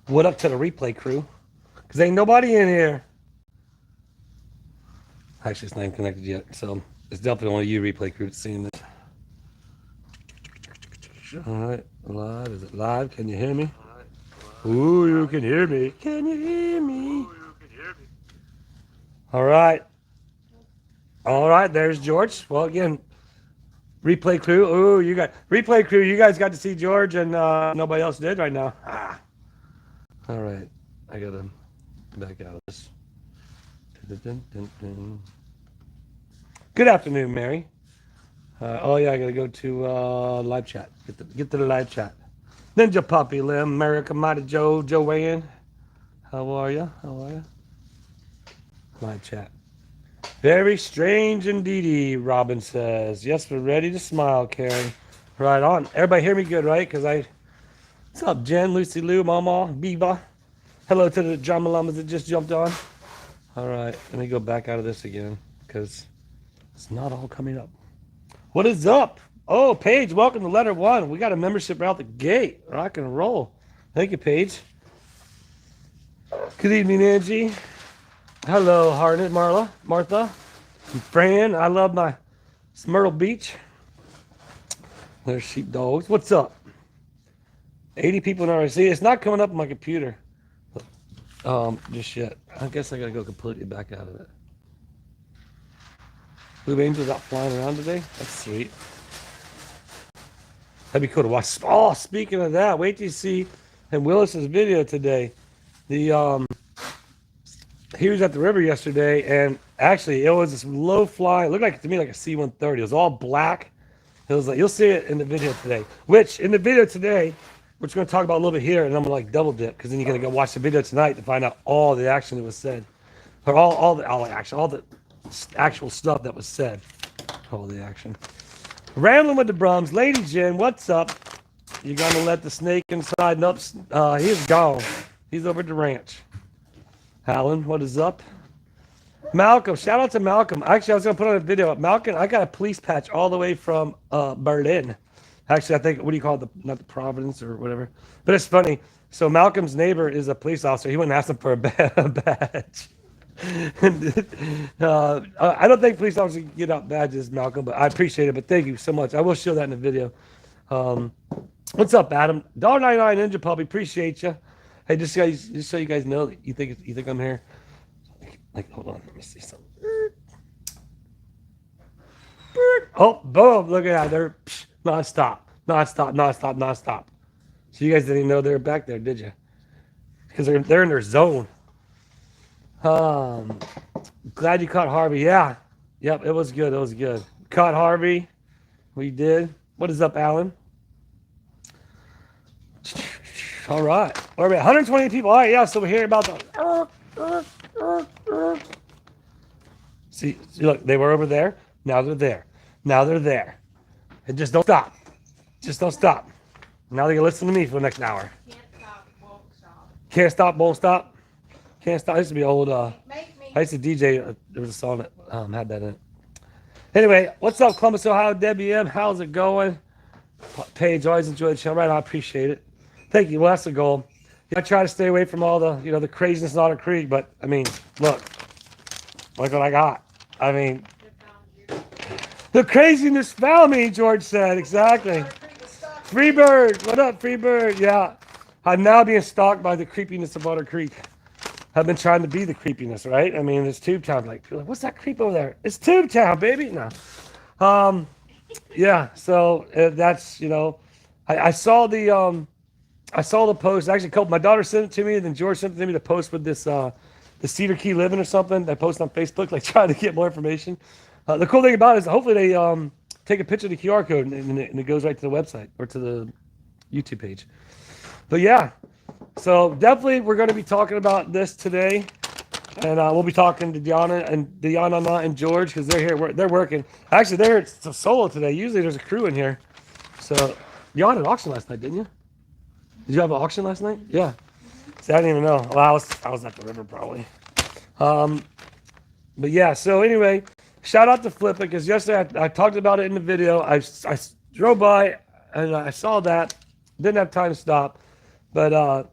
What up to the replay crew? Because ain't nobody in here. Actually, it's not even connected yet, so it's definitely only you, replay crew, that's seeing this. All right, live. Is it live? Can you hear me? Ooh, you can hear me. Can you hear me? All right. All right, there's George. Well, again, replay crew. Ooh, you got replay crew. You guys got to see George, and nobody else did right now. Ah. All right, I gotta back out of this. Dun, dun, dun. Good afternoon, Mary. Oh yeah, I gotta go to live chat. Get to the live chat. Ninja Puppy, Lim, America, Mighty Joe, Joanne. How are you? How are you? Live chat. Very strange indeedy, Robin says. Yes, we're ready to smile, Karen. Right on. Everybody hear me good, right? Because what's up, Jen, Lucy Lou, Mama, Biba? Hello to the drama llamas that just jumped on. All right, let me go back out of this again because it's not all coming up. What is up? Oh, Paige, welcome to letter one. We got a membership right out the gate. Rock and roll. Thank you, Paige. Good evening, Angie. Hello, Harnett, Martha, Fran. I love my Myrtle Beach. There's sheepdogs. What's up? 80 people in RC. It's not coming up on my computer. Just yet. I guess I gotta go completely back out of it. Blue Angels out flying around today. That's sweet. That'd be cool to watch. Oh, speaking of that, wait till you see in Willis's video today. The he was at the river yesterday, and actually it was this low flying. It looked like to me like a C-130. It was all black. It was like you'll see it in the video today. Which in the video today, which we're gonna talk about a little bit here, and I'm gonna like double dip because then you're gonna go watch the video tonight to find out all the action that was said, or all the action, all the actual stuff that was said. All the action. Rambling with the Brums, Lady Jen, what's up? You gonna let the snake inside? Nope, he's gone. He's over at the ranch. Alan, what is up? Malcolm, shout out to Malcolm. Actually, I was gonna put on a video. Malcolm, I got a police patch all the way from Berlin. Actually, I think what do you call it? Not the Providence or whatever. But it's funny. So Malcolm's neighbor is a police officer. He went and asked him for a badge. I don't think police officers get out badges, Malcolm, but I appreciate it. But thank you so much. I will show that in the video. What's up, Adam? $1.99 Ninja Puppy. Appreciate you. Hey, just so you guys know, you think I'm here. Like, hold on, let me see something. Oh, boom! Look at that. They're non-stop. So you guys didn't even know they were back there, did you? Because they're in their zone. Glad you caught Harvey. Yeah. Yep, it was good. It was good. Caught Harvey. We did. What is up, Alan? All right. All right. 120 people. All right, yeah. So we're hearing about the. See, look, they were over there. Now they're there. Now they're there. And just don't stop. Just don't stop. Now they're going to listen to me for the next hour. Can't stop, won't stop. Can't stop. I used to be old. I used to DJ. There was a song that had that in it. Anyway, what's up, Columbus, Ohio? Debbie M. How's it going? Paige, always enjoy the show. Right, I appreciate it. Thank you. Well, that's the goal. I try to stay away from all the, the craziness in Otter Creek, but I mean, look what I got. I mean, the craziness found me, George said. Exactly. Freebird. What up, Freebird? Yeah. I'm now being stalked by the creepiness of Otter Creek. I've been trying to be the creepiness, right? I mean, it's Tube Town. Like, what's that creep over there? It's Tube Town, baby. No. Yeah. So that's, I saw the post. Actually, my daughter sent it to me, and then George sent it to me, the post with this, the Cedar Key Living or something. I posted on Facebook, like trying to get more information. The cool thing about it is hopefully they take a picture of the QR code and it goes right to the website or to the YouTube page. But yeah, so definitely we're going to be talking about this today, and we'll be talking to Deanna and George because they're here. They're working. Actually, they're here solo today. Usually there's a crew in here. So you had an auction last night, didn't you? Did you have an auction last night? Yeah. See, I didn't even know. Well, I was at the river probably. But yeah. So anyway, shout out to Flip It because yesterday I talked about it in the video. I drove by and I saw that. Didn't have time to stop, but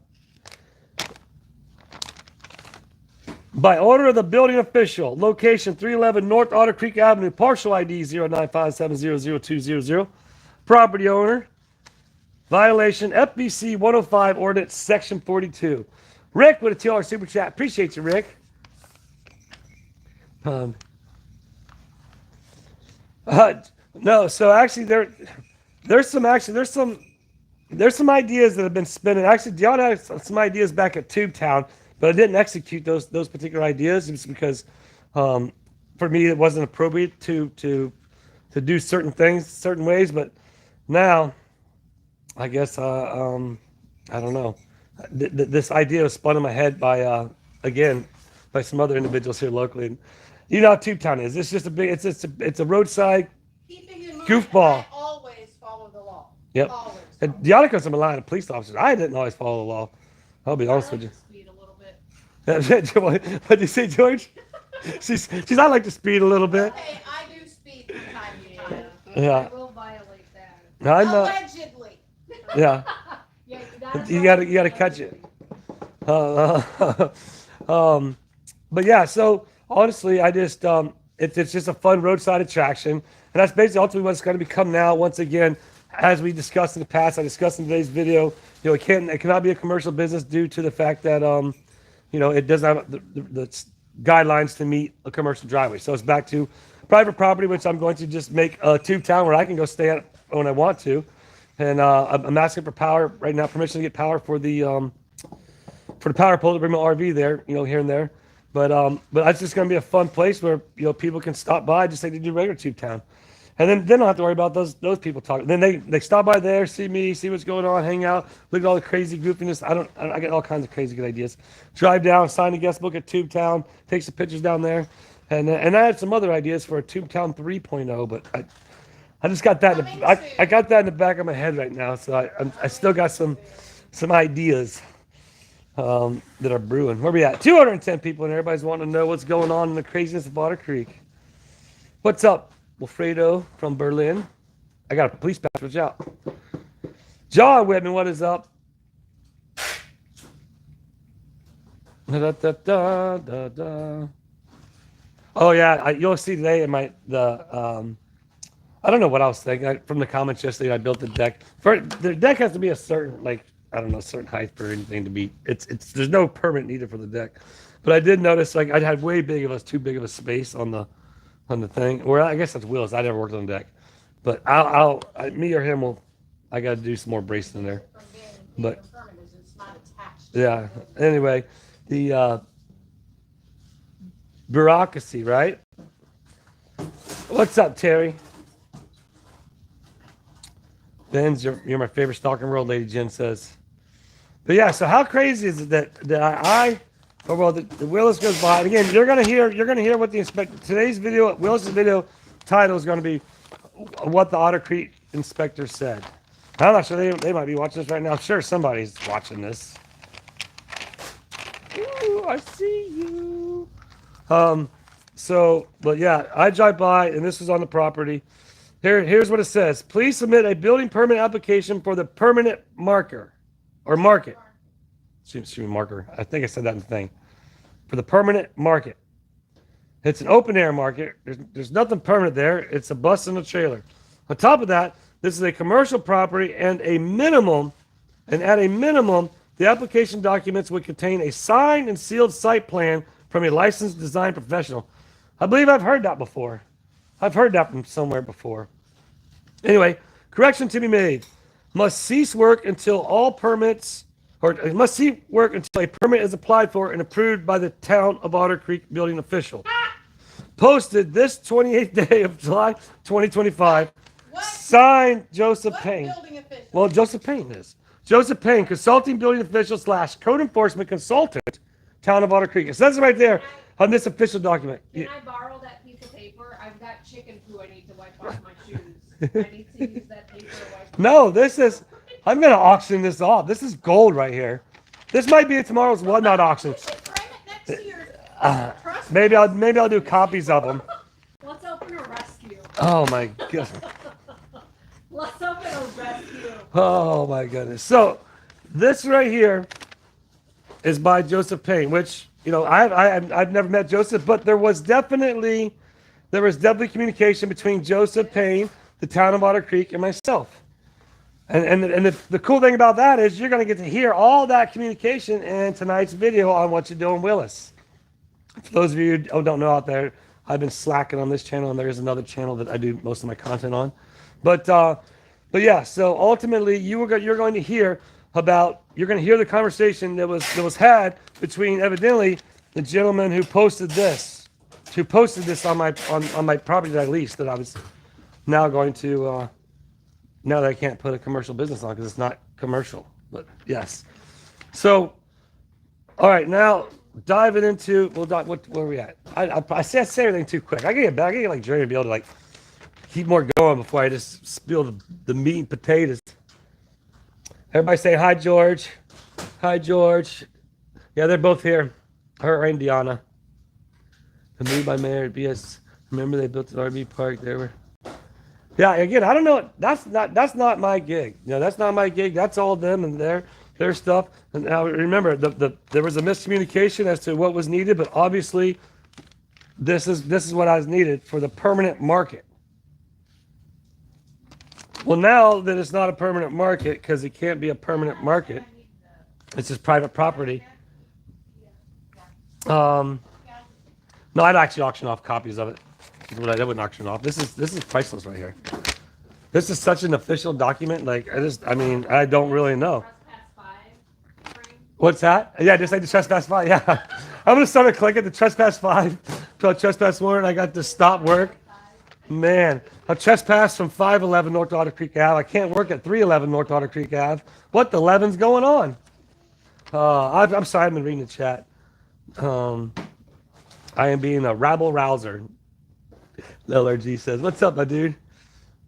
By order of the building official, location 311 North Otter Creek Avenue, partial ID 095700200. Property owner, violation FBC 105 ordinance section 42. Rick with a $2 super chat. Appreciate you, Rick. Um, no, so actually there's some ideas that have been spinning. Actually, Dion had some ideas back at Tube Town, but I didn't execute those particular ideas just because for me it wasn't appropriate to do certain things certain ways. But now, I guess I don't know. This idea was spun in my head by again by some other individuals here locally. And you know how Tube Town is. It's just a big. It's a roadside goofball. I always follow the law. Yep. And Deonica's a line of police officers. I didn't always follow the law. I'll be honest with you. Speed a little bit. What'd you say, George? She's I like to speed a little bit. Okay, I do speed from time to time. Yeah. I will violate that. I'm not. Allegedly. Yeah. Yeah, You gotta catch it. But yeah, so honestly, I just it's just a fun roadside attraction, and that's basically ultimately what it's going to become now. Once again, as we discussed in the past, I discussed in today's video, you know, it cannot be a commercial business due to the fact that you know, it doesn't have the guidelines to meet a commercial driveway. So it's back to private property, which I'm going to just make a Tube Town where I can go stay at when I want to. And I'm asking for power right now, permission to get power for the power pole to bring my RV there, you know, here and there. But it's just going to be a fun place where, you know, people can stop by just like they do regular Tube Town, and then don't have to worry about those people talking. Then they stop by there, see me, see what's going on, hang out, look at all the crazy goofiness. I get all kinds of crazy good ideas. Drive down, sign the guest book at Tube Town, take some pictures down there, and I had some other ideas for a Tube Town 3.0, but I just got that. I got that in the back of my head right now, so I still got some ideas that are brewing. Where we at? 210 people, and everybody's wanting to know what's going on in the craziness of Otter Creek. What's up, Wilfredo from Berlin? I got a police patch. Watch out. John Whitman, what is up? Da, da, da, da, da. Oh yeah, you'll see today in I don't know what I was thinking. From the comments yesterday, I built the deck. The deck has to be a certain, like, I don't know, certain height for anything to be. There's no permit needed for the deck. But I did notice, like, I had too big of a space on the thing. Or I guess that's Will's. I never worked on the deck. But me or him I got to do some more bracing in there. But It's not attached. yeah. Anyway, the bureaucracy, right? What's up, Terry? Ben's, you're my favorite stalker in the world, Lady Jen says. But yeah, so how crazy is it that the Willis goes by, and again, you're gonna hear what the inspector, today's video, Willis's video title is gonna be what the Otter Creek inspector said. I'm not sure they might be watching this right now. I'm sure somebody's watching this. Ooh, I see you. But yeah, I drive by, and this is on the property. Here's what it says. Please submit a building permit application for the permanent marker or market. Excuse me, marker. I think I said that in the thing. For the permanent market. It's an open air market. There's nothing permanent there. It's a bus and a trailer. On top of that, this is a commercial property, and at a minimum, the application documents would contain a signed and sealed site plan from a licensed design professional. I believe I've heard that before. I've heard that from somewhere before. Anyway, correction to be made. Must cease work until a permit is applied for and approved by the Town of Otter Creek building official. Posted this 28th day of July 2025. What? Signed, Joseph What Payne. building official? Well, Joseph Payne is. Joseph Payne, consulting building official / code enforcement consultant, Town of Otter Creek. It says it right there on this official document. Can I borrow that piece of paper? I've got chicken poo I need to wipe off my shoes. I need to use that paper to wipe No, I'm going to auction this off. This is gold right here. This might be tomorrow's whatnot auction. You should frame it next to your trust. Maybe I'll do copies of them. Let's open a rescue. Oh my goodness. Let's open a rescue. Oh my goodness. So this right here is by Joseph Payne, which I've never met Joseph, but there was definitely communication between Joseph Payne, the town of Otter Creek, and myself. And the cool thing about that is you're going to get to hear all that communication in tonight's video on What You Doing, Willis. For those of you who don't know out there, I've been slacking on this channel, and there is another channel that I do most of my content on. But yeah, so ultimately you're going to hear the conversation that was had between evidently the gentleman who posted this on my property that I leased, that I was now going to now that I can't put a commercial business on because it's not commercial. But yes, so all right, now diving into where are we at? I say everything too quick. I get like Jerry to be able to like keep more going before I just spill the meat and potatoes. Everybody say hi, George. Hi, George. Yeah, they're both here. Her and Deanna. The move by Mayor BS. Remember they built an RV park there. Yeah, again, I don't know. That's not my gig. That's not my gig. That's all them and their stuff. And now remember, there was a miscommunication as to what was needed, but obviously, this is what I was needed for the permanent market. Well, now that it's not a permanent market, because it can't be a permanent market, it's just private property. No, I'd actually auction off copies of it. I wouldn't auction off. This is priceless right here. This is such an official document. Like I don't really know. What's that? Yeah, just like the trespass 5. Yeah, I'm gonna start a click at the trespass 5. Trespass warrant. I got to stop work. Man, I trespassed from 511 North Otter Creek Ave. I can't work at 311 North Otter Creek Ave. What the 11's going on? I'm sorry, I've been reading the chat. I am being a rabble rouser. LRG says, "What's up, my dude?"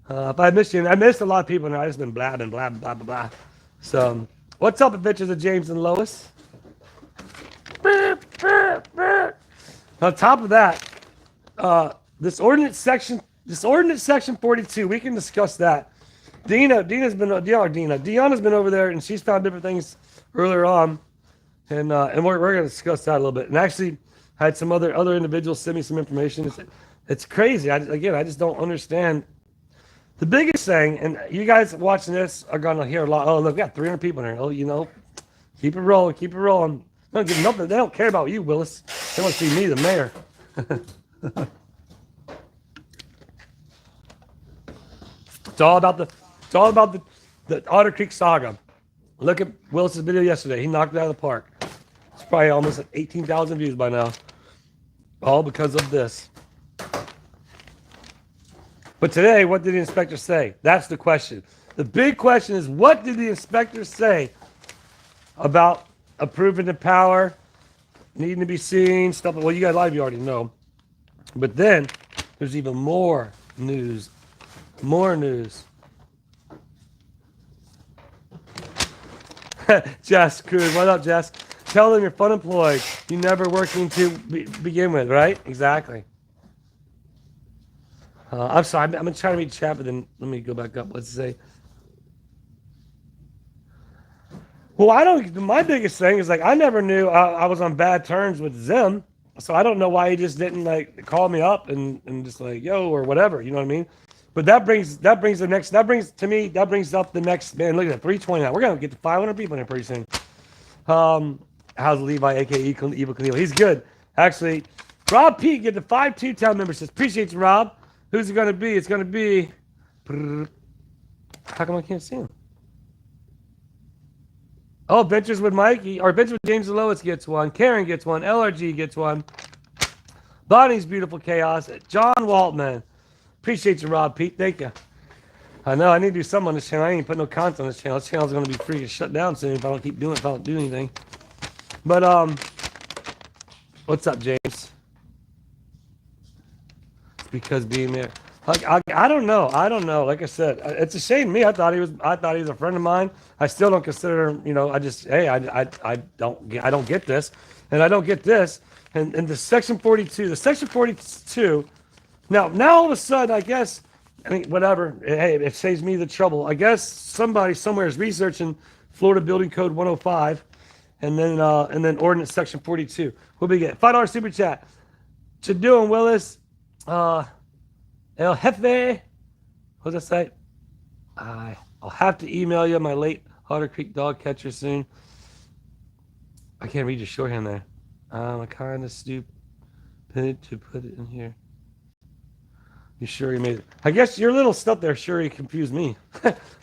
If I missed you, I missed a lot of people, and I just been blabbing, blah, blah, blah, blah. So, what's up, Adventures of James and Lois? On top of that, this ordinance section 42, we can discuss that. Deanna's been over there, and she's found different things earlier on, and we're going to discuss that a little bit. And actually, I had some other individuals send me some information. It's crazy. I just don't understand. The biggest thing, and you guys watching this are going to hear a lot. Oh, look, we got 300 people in here. Oh, keep it rolling, keep it rolling. They don't give nothing. They don't care about you, Willis. They want to see me, the mayor. It's all about the Otter Creek saga. Look at Willis's video yesterday. He knocked it out of the park. It's probably almost at 18,000 views by now. All because of this. But today, what did the inspector say? That's the question. The big question is, what did the inspector say about approving the power, needing to be seen, stuff? Well, you guys, a lot of you already know. But then, there's even more news. More news. Jess Cruz, what up, Jess? Tell them you're fun employed. You never working to begin with, right? Exactly. I'm sorry, I'm going to try to read chat, but then let me go back up. Let's say. Well, my biggest thing is, like, I never knew I was on bad terms with Zim, so I don't know why he just didn't, like, call me up and just, like, yo, or whatever, you know what I mean? But that brings up the next, man, look at that, 320 now. We're going to get to 500 people in here pretty soon. How's Levi, a.k.a. Evil Knievel? He's good. Actually, Rob Pete, get the 5-2 town member says, appreciate you, Rob. Who's it going to be? It's going to be... How come I can't see him? Oh, Ventures with Mikey, or Ventures with James and Lois gets one. Karen gets one. LRG gets one. Bonnie's Beautiful Chaos. John Waltman. Appreciate you, Rob Pete. Thank you. I know, I need to do something on this channel. I ain't even put no content on this channel. This channel's going to be freaking shut down soon if I don't do anything. But, what's up, James? Because being there, I don't know. Like I said, it's a shame to me. I thought he was a friend of mine. I still don't consider him. I don't get this, and I don't get this. And the section 42. Now all of a sudden, I guess, whatever. Hey, it saves me the trouble. I guess somebody somewhere is researching Florida Building Code 105, and then ordinance section 42. What do we get? $5 super chat. To doing Willis, El Jefe. What's that say? I'll have to email you my late Otter Creek dog catcher soon. I can't read your shorthand there. I'm kind of stupid to put it in here. You sure you made it? I guess your little stuff there sure you confused me.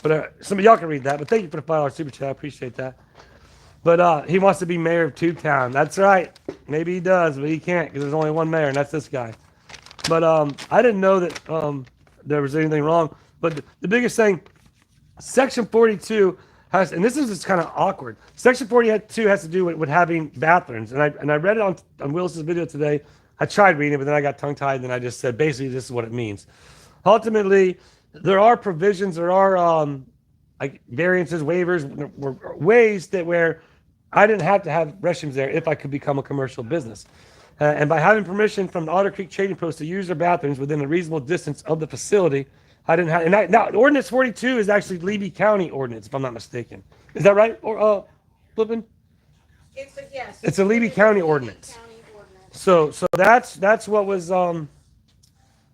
But some of y'all can read that. But thank you for the $5 super chat. I appreciate that. But he wants to be mayor of Tubetown. That's right. Maybe he does, but he can't because there's only one mayor, and that's this guy. But I didn't know that there was anything wrong. But the biggest thing, Section 42 has, and this is just kind of awkward. Section 42 has to do with having bathrooms, and I read it on Willis's video today. I tried reading it, but then I got tongue-tied, and I just said, basically, this is what it means. Ultimately, there are provisions, there are like variances, waivers, ways that where I didn't have to have restrooms there if I could become a commercial business. And by having permission from the Otter Creek Trading Post to use their bathrooms within a reasonable distance of the facility, I didn't have. And now, Ordinance 42 is actually Levy County Ordinance, if I'm not mistaken. Is that right? Or flipping? Yes. It's a Levy County Ordinance. County ordinance. So that's what was I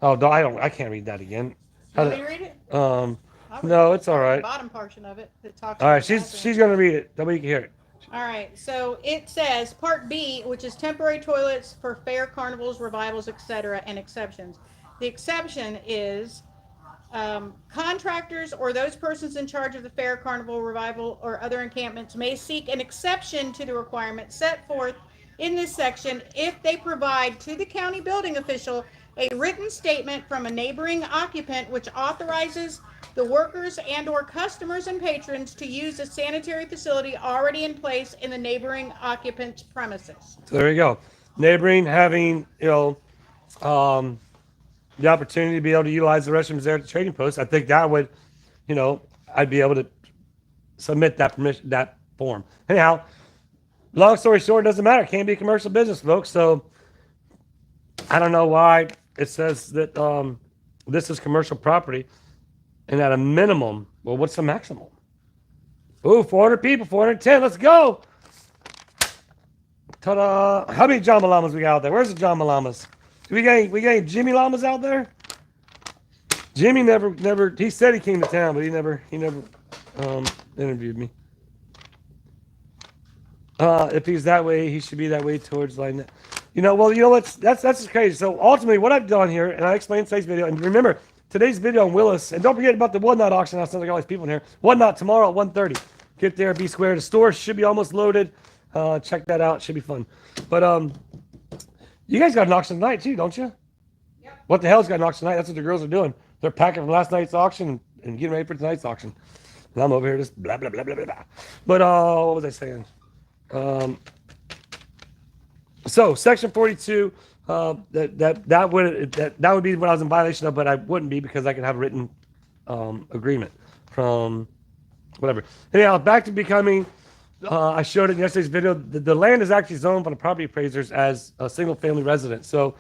can't read that again. Want me to read it? No, it's all right. The bottom portion of it that talks. All right, about she's bathrooms. gonna read it. That way you can hear it. All right, so it says Part B, which is temporary toilets for fair, carnivals, revivals, etc., and exceptions. The exception is contractors or those persons in charge of the fair, carnival, revival, or other encampments may seek an exception to the requirement set forth in this section if they provide to the county building official a written statement from a neighboring occupant which authorizes the workers and or customers and patrons to use a sanitary facility already in place in the neighboring occupant's premises. So there you go. Neighboring, having the opportunity to be able to utilize the restrooms there at the trading post. I think that would, I'd be able to submit that permission, that form. Anyhow, long story short, it doesn't matter. It can't be a commercial business, folks. So I don't know why it says that this is commercial property, and at a minimum, well, what's the maximum? Ooh, 400 people, 410. Let's go. Ta-da! How many John Malamas we got out there? Where's the John Malamas? We got any Jimmy Llamas out there? Jimmy never. He said he came to town, but he never interviewed me. If he's that way, he should be that way towards like, that's crazy. So ultimately, what I've done here, and I explained today's video, and remember today's video on Willis, and don't forget about the One Knot auction. I sounds like all these people in here. One Knot tomorrow at 1:30. Get there, be square. The store should be almost loaded. Check that out. Should be fun. But you guys got an auction tonight too, don't you? Yep. What the hell's got an auction tonight? That's what the girls are doing. They're packing from last night's auction and getting ready for tonight's auction. And I'm over here just blah blah blah blah blah blah. But what was I saying? So Section 42, that would be what I was in violation of, but I wouldn't be because I could have a written agreement from whatever. Anyhow, back to becoming. I showed it in yesterday's video. The land is actually zoned by the property appraisers as a single-family residence. So,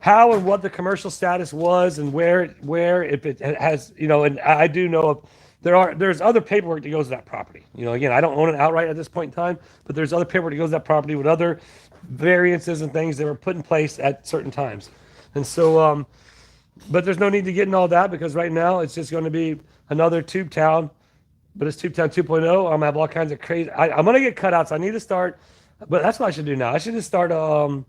how and what the commercial status was, and where if it has, and I do know of there's other paperwork that goes to that property. Again, I don't own it outright at this point in time, but there's other paperwork that goes to that property with other variances and things that were put in place at certain times. And so, but there's no need to get in all that because right now it's just going to be another tube town. But it's Tubetown 2.0. I'm gonna have all kinds of crazy. I'm gonna get cutouts. I need to start, but that's what I should do now. I should just start a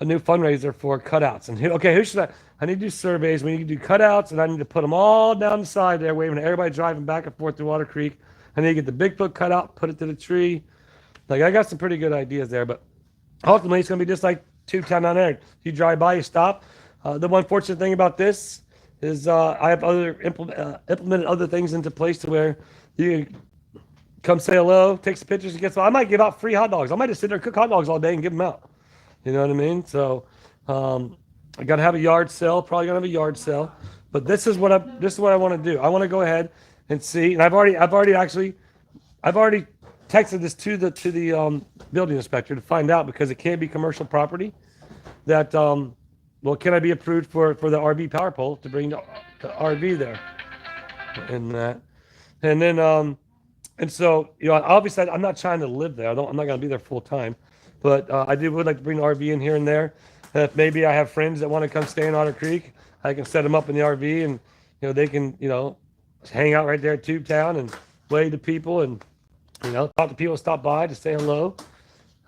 new fundraiser for cutouts. And who should I need to do surveys. We need to do cutouts, and I need to put them all down the side there, waving at everybody driving back and forth through Otter Creek. I need to get the Bigfoot cutout, put it to the tree. Like I got some pretty good ideas there, but ultimately it's gonna be just like Tubetown down there. You drive by, you stop. The one fortunate thing about this is I have implemented other things into place to where you come say hello, take some pictures, and get some. I might give out free hot dogs. I might just sit there and cook hot dogs all day and give them out. You know what I mean? So I gotta have a yard sale. Probably gonna have a yard sale. But this is what I want to do. I want to go ahead and see. And I've already texted this to the building inspector to find out because it can't be commercial property. That can I be approved for the RV power pole to bring the RV there? And then And so, obviously, I'm not trying to live there. I'm not going to be there full time, but would like to bring the RV in here and there. And if maybe I have friends that want to come stay in Otter Creek, I can set them up in the RV, and they can hang out right there at Tube Town and wave to people, and talk to people, stop by to say hello.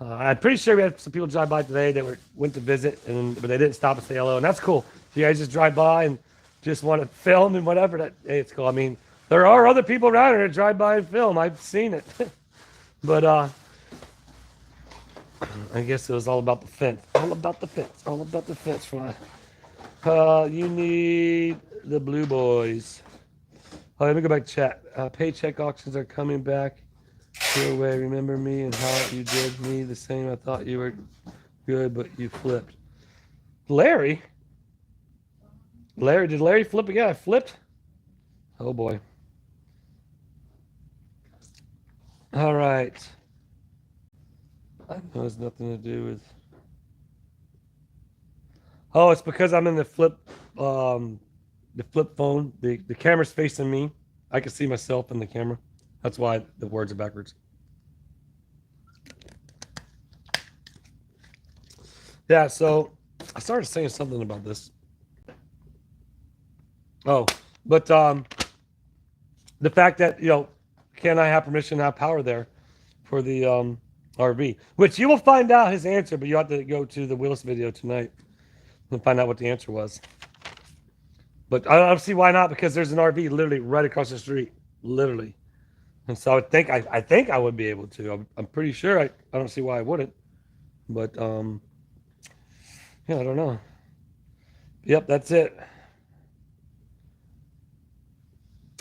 I'm pretty sure we had some people drive by today that went to visit, but they didn't stop and say hello, and that's cool. If you guys just drive by and just want to film and whatever, hey, it's cool. I mean, there are other people around here that drive by and film. I've seen it. But I guess it was all about the fence. All about the fence. All about the fence. You need the Blue Boys. Oh, let me go back to chat. Paycheck auctions are coming back your way. Remember me and how you did me the same. I thought you were good, but you flipped. Larry? Did Larry flip again? I flipped? Oh boy. All right. I know it has nothing to do with. Oh, it's because I'm in the flip phone. The camera's facing me. I can see myself in the camera. That's why the words are backwards. Yeah, so I started saying something about this. Oh, but the fact that can I have permission to have power there for the RV? Which you will find out his answer, but you have to go to the Willis video tonight and find out what the answer was. But I don't see why not, because there's an RV literally right across the street, literally. And so I think I would be able to. I'm pretty sure. I don't see why I wouldn't. But yeah, I don't know. Yep, that's it.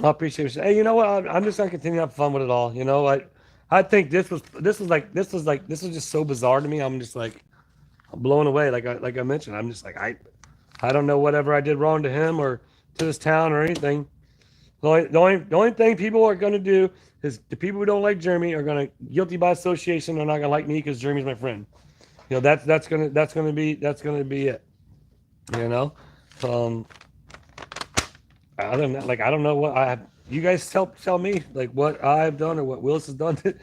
I appreciate it. Hey, you know what? I'm just gonna continue to have fun with it all. I think this was just so bizarre to me. I'm just like blown away. Like I mentioned, I'm just like I don't know whatever I did wrong to him or to this town or anything. The only thing people are gonna do is the people who don't like Jeremy are gonna guilty by association. They're not gonna like me because Jeremy's my friend. That's gonna be it. Other than that, I don't know what you guys tell me what I've done or what Willis has done to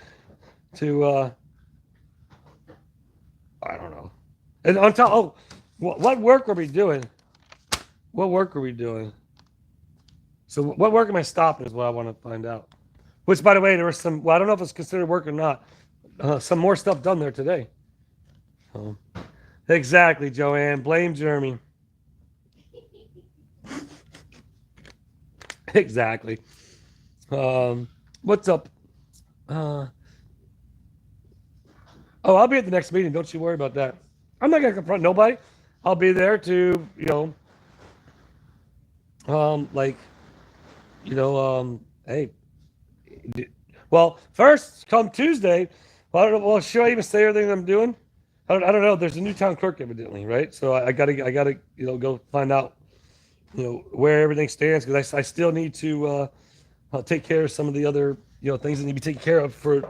I don't know. And on top, what work are we doing? What work are we doing? So what work am I stopping is what I want to find out. Which, by the way, there was some. Well, I don't know if it's considered work or not. Some more stuff done there today. Exactly, Joanne. Blame Jeremy. Exactly. What's up? Oh, I'll be at the next meeting. Don't you worry about that. I'm not gonna confront nobody. I'll be there to, hey. Well, first, come Tuesday. Well, I don't know, well, should I even say everything I'm doing? I don't know. There's a new town clerk, evidently, right? So I gotta, go find out, where everything stands, because I still need to take care of some of the other, things that need to be taken care of for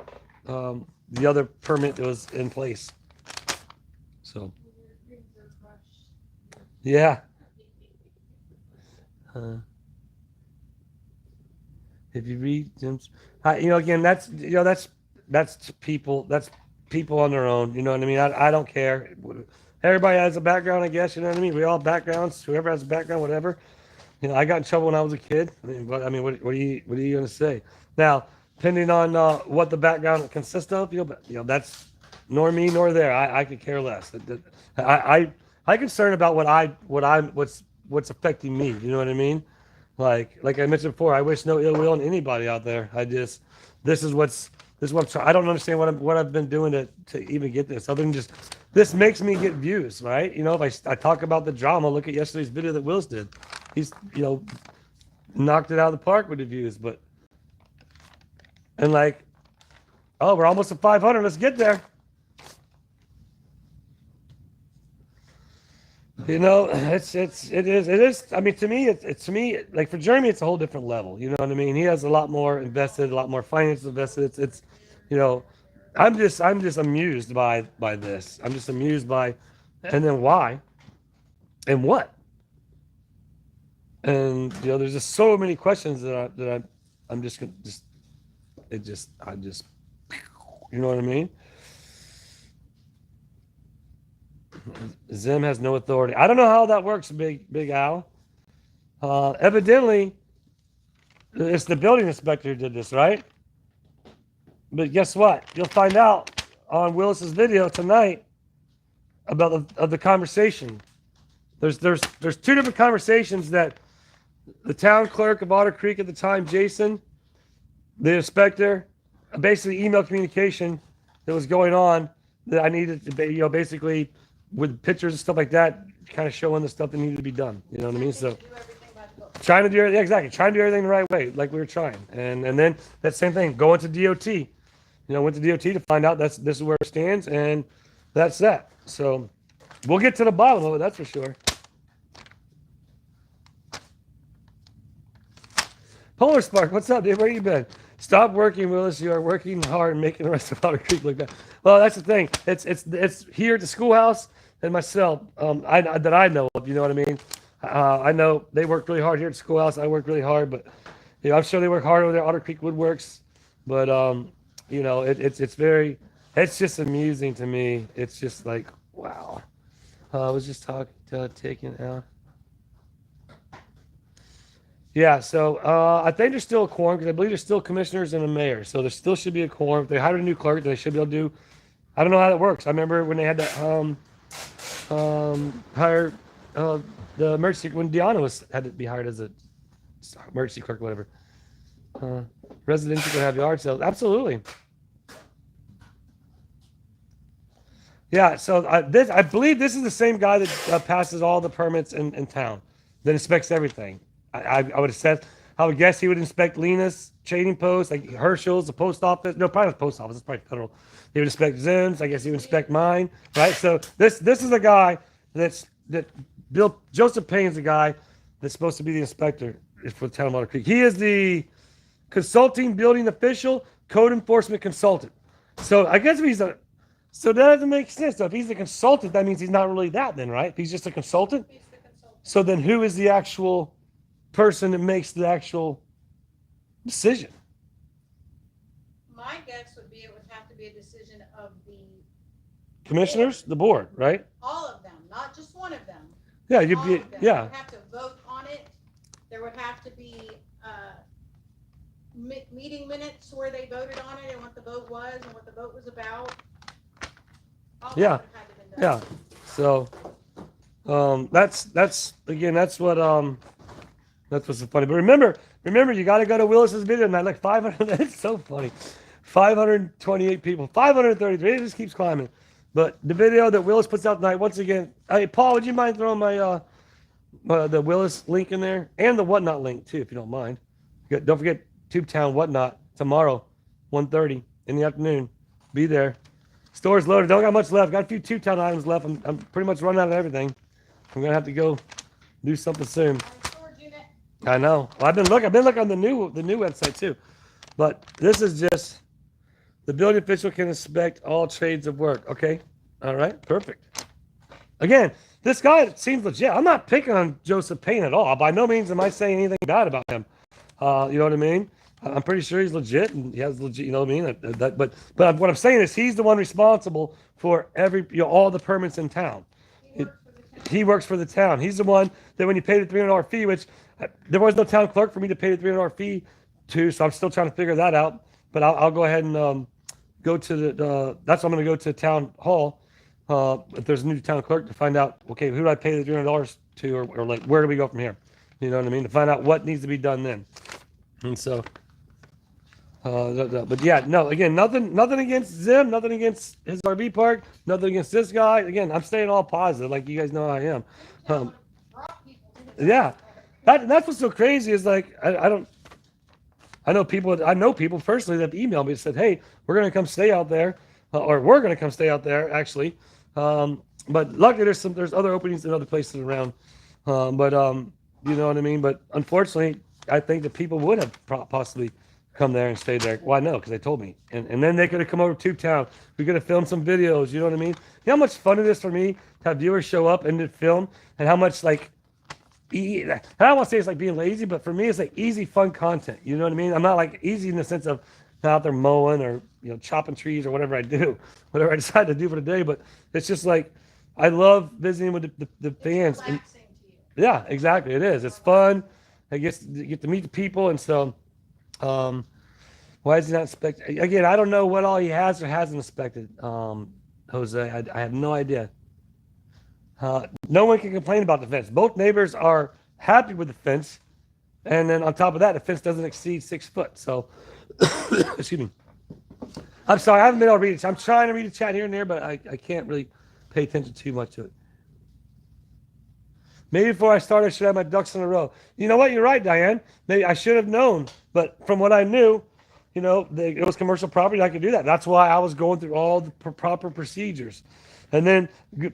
the other permit that was in place. So, yeah. If you read Jim's, again, that's people on their own. You know what I mean? I don't care. Everybody has a background, I guess. You know what I mean? We all have backgrounds. Whoever has a background, whatever. I got in trouble when I was a kid. What are you going to say? Now, depending on what the background consists of, that's nor me nor there. I could care less. I concern about what's affecting me. You know what I mean? Like I mentioned before, I wish no ill will on anybody out there. This is what I'm trying. I don't understand what I've been doing to even get this. Other than just this makes me get views, right? If I talk about the drama, look at yesterday's video that Willis did. He's knocked it out of the park with the views, and we're almost at 500. Let's get there. It is. I mean, to me, like for Jeremy, it's a whole different level. You know what I mean? He has a lot more invested, a lot more finances invested. It's I'm just amused by this. I'm just amused by, and then why, and what, and there's just so many questions that I'm just I just, you know what I mean? Zim has no authority. I don't know how that works, Big Al. Evidently, it's the building inspector who did this, right? But guess what? You'll find out on Willis's video tonight about the conversation. There's two different conversations that the town clerk of Otter Creek at the time, Jason, the inspector, basically email communication that was going on that I needed to, basically with pictures and stuff like that, kind of showing the stuff that needed to be done. You know what I mean? So trying to do everything, exactly, trying to do everything the right way, like we were trying. And then that same thing, going to DOT. Went to DOT to find out this is where it stands, and that's that. So we'll get to the bottom of it, that's for sure. Polar Spark, what's up, dude? Where you been? Stop working, Willis. You are working hard and making the rest of Otter Creek look bad. Well, that's the thing. It's here at the schoolhouse and myself that I know of. You know what I mean? I know they work really hard here at the schoolhouse. I work really hard, but I'm sure they work hard over there at Otter Creek Woodworks. But it's just amusing to me. It's just like, wow. I was just talking to taking out. Yeah, so I think there's still a quorum because I believe there's still commissioners and a mayor. So there still should be a quorum. If they hired a new clerk, they should be able to do. I don't know how that works. I remember when they had to hire the emergency when Deanna had to be hired as a emergency clerk, whatever. Residential could have yard sales. Absolutely. Yeah, so I believe this is the same guy that passes all the permits in town, that inspects everything. I would have said, I would guess he would inspect Lena's trading post, like Herschel's, the post office. No, probably the post office. It's probably federal. He would inspect Zim's. I guess he would inspect mine, right? So this is a guy that Bill Joseph Payne's the guy that's supposed to be the inspector for the town of Otter Creek. He is the consulting building official, code enforcement consultant. So I guess if so that doesn't make sense. So if he's the consultant, that means he's not really that then, right? If he's just a consultant. He's the consultant. So then who is the actual person that makes the actual decision? My guess would be it would have to be a decision of the Commissioners, the board, right? all of them, not just one of them. Yeah, All you'd be, of them. yeah. They would have to vote on it. There would have to be meeting minutes where they voted on it and what the vote was and what the vote was about. All Yeah. that would have had to been done. Yeah. So that's what's so funny. But remember, you got to go to Willis's video tonight. Like 500. It's so funny. 528 people. 533. It just keeps climbing. But the video that Willis puts out tonight, once again. Hey, Paul, would you mind throwing my the Willis link in there and the Whatnot link too, if you don't mind? Don't forget Tubetown Whatnot tomorrow, 1:30 in the afternoon. Be there. Store's loaded. Don't got much left. Got a few Tubetown items left. I'm pretty much running out of everything. I'm gonna have to go do something soon. I know. Well, I've been looking on the new website too. But this is just the building official can inspect all trades of work. Okay. All right. Perfect. Again, this guy seems legit. I'm not picking on Joseph Payne at all. By no means am I saying anything bad about him. You know what I mean? I'm pretty sure he's legit and he has legit. You know what I mean? But what I'm saying is he's the one responsible for all the permits in town. He works for the town. He's the one that when you pay the $300 fee, which there was no town clerk for me to pay the $300 fee to, so I'm still trying to figure that out. But I'll go ahead and go to that's what I'm going to go to town hall. If there's a new town clerk to find out, okay, who do I pay the $300 to, or like where do we go from here? You know what I mean? To find out what needs to be done then. And so, but yeah, no, again, nothing against Zim, nothing against his RV park, nothing against this guy. Again, I'm staying all positive, like you guys know I am. Yeah, that's what's so crazy is like I know people personally that have emailed me and said, hey, we're gonna come stay out there, or we're gonna come stay out there actually. But luckily there's other openings in other places around. You know what I mean? But unfortunately, I think that people would have possibly come there and stayed there. Well, I know because they told me. And then they could have come over to town. We could have filmed some videos. You know what I mean? You know how much fun it is for me to have viewers show up and to film, and how much like I don't want to say it's like being lazy, but for me it's like easy, fun content. You know what I mean? I'm not like easy in the sense of out there mowing or chopping trees or whatever I do, whatever I decide to do for the day. But it's just like I love visiting with the fans. It's And, relaxing to you. yeah, exactly. It is. It's fun. I guess you get to meet the people, and so um, why is he not inspected? Again, I don't know what all he has or hasn't inspected. Jose, I have no idea. No one can complain about the fence. Both neighbors are happy with the fence, and then on top of that, the fence doesn't exceed 6 foot. So, excuse me. I'm sorry, I haven't been able to read it. I'm trying to read the chat here and there, but I can't really pay attention too much to it. Maybe before I started, I should have my ducks in a row. You know what? You're right, Diane. Maybe I should have known, but from what I knew, it was commercial property. I could do that. That's why I was going through all the proper procedures. And then,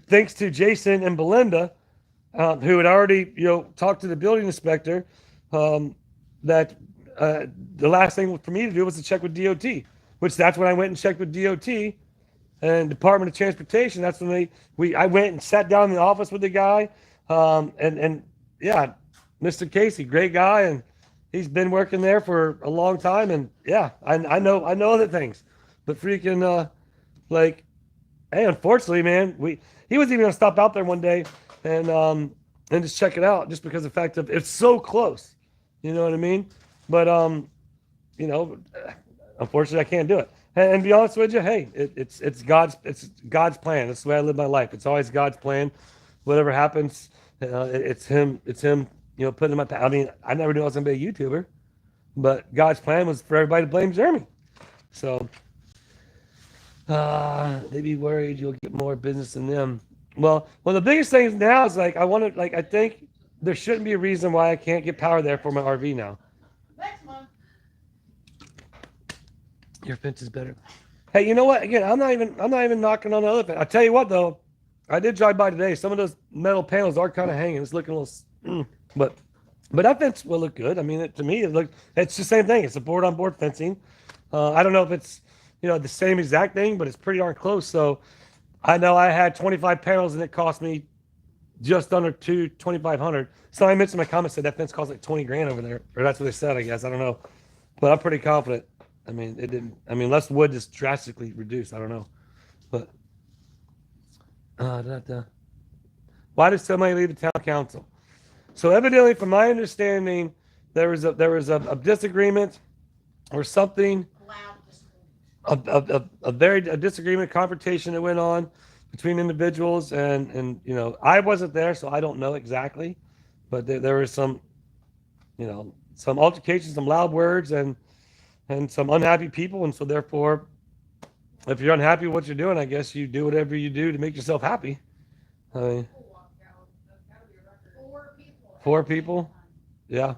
thanks to Jason and Belinda, who had already, talked to the building inspector, that the last thing for me to do was to check with DOT, which that's when I went and checked with DOT and Department of Transportation. That's when I went and sat down in the office with the guy, and yeah, Mr. Casey, great guy, and he's been working there for a long time, and yeah, I know other things, but freaking like, hey, unfortunately, man, he was even gonna stop out there one day and just check it out, just because of the fact of it's so close, you know what I mean? But you know, unfortunately, I can't do it. And to be honest with you, hey, it's God's plan. That's the way I live my life. It's always God's plan. Whatever happens, it's him. Putting in my path. I mean, I never knew I was gonna be a YouTuber, but God's plan was for everybody to blame Jeremy. So they be worried you'll get more business than them. Well, the biggest thing now is like I think there shouldn't be a reason why I can't get power there for my RV now. Next month. Your fence is better. Hey, you know what? Again, I'm not even knocking on the other fence. I tell you what though, I did drive by today. Some of those metal panels are kind of hanging. It's looking a little, but that fence will look good. I mean, to me, it's the same thing. It's a board-on-board fencing. I don't know if it's the same exact thing, but it's pretty darn close. So I know I had 25 panels and it cost me just under $2,500. So I mentioned in my comments said that fence cost like 20 grand over there, or that's what they said. I guess I don't know, but I'm pretty confident. I mean, it didn't. I mean, unless wood is drastically reduced, I don't know. But why did somebody leave the town council? So evidently, from my understanding, there was a disagreement or something. A disagreement, confrontation that went on between individuals, and I wasn't there, so I don't know exactly, but there was some altercations, some loud words, and some unhappy people, and so therefore, if you're unhappy with what you're doing, I guess you do whatever you do to make yourself happy. I mean, 4 people, yeah.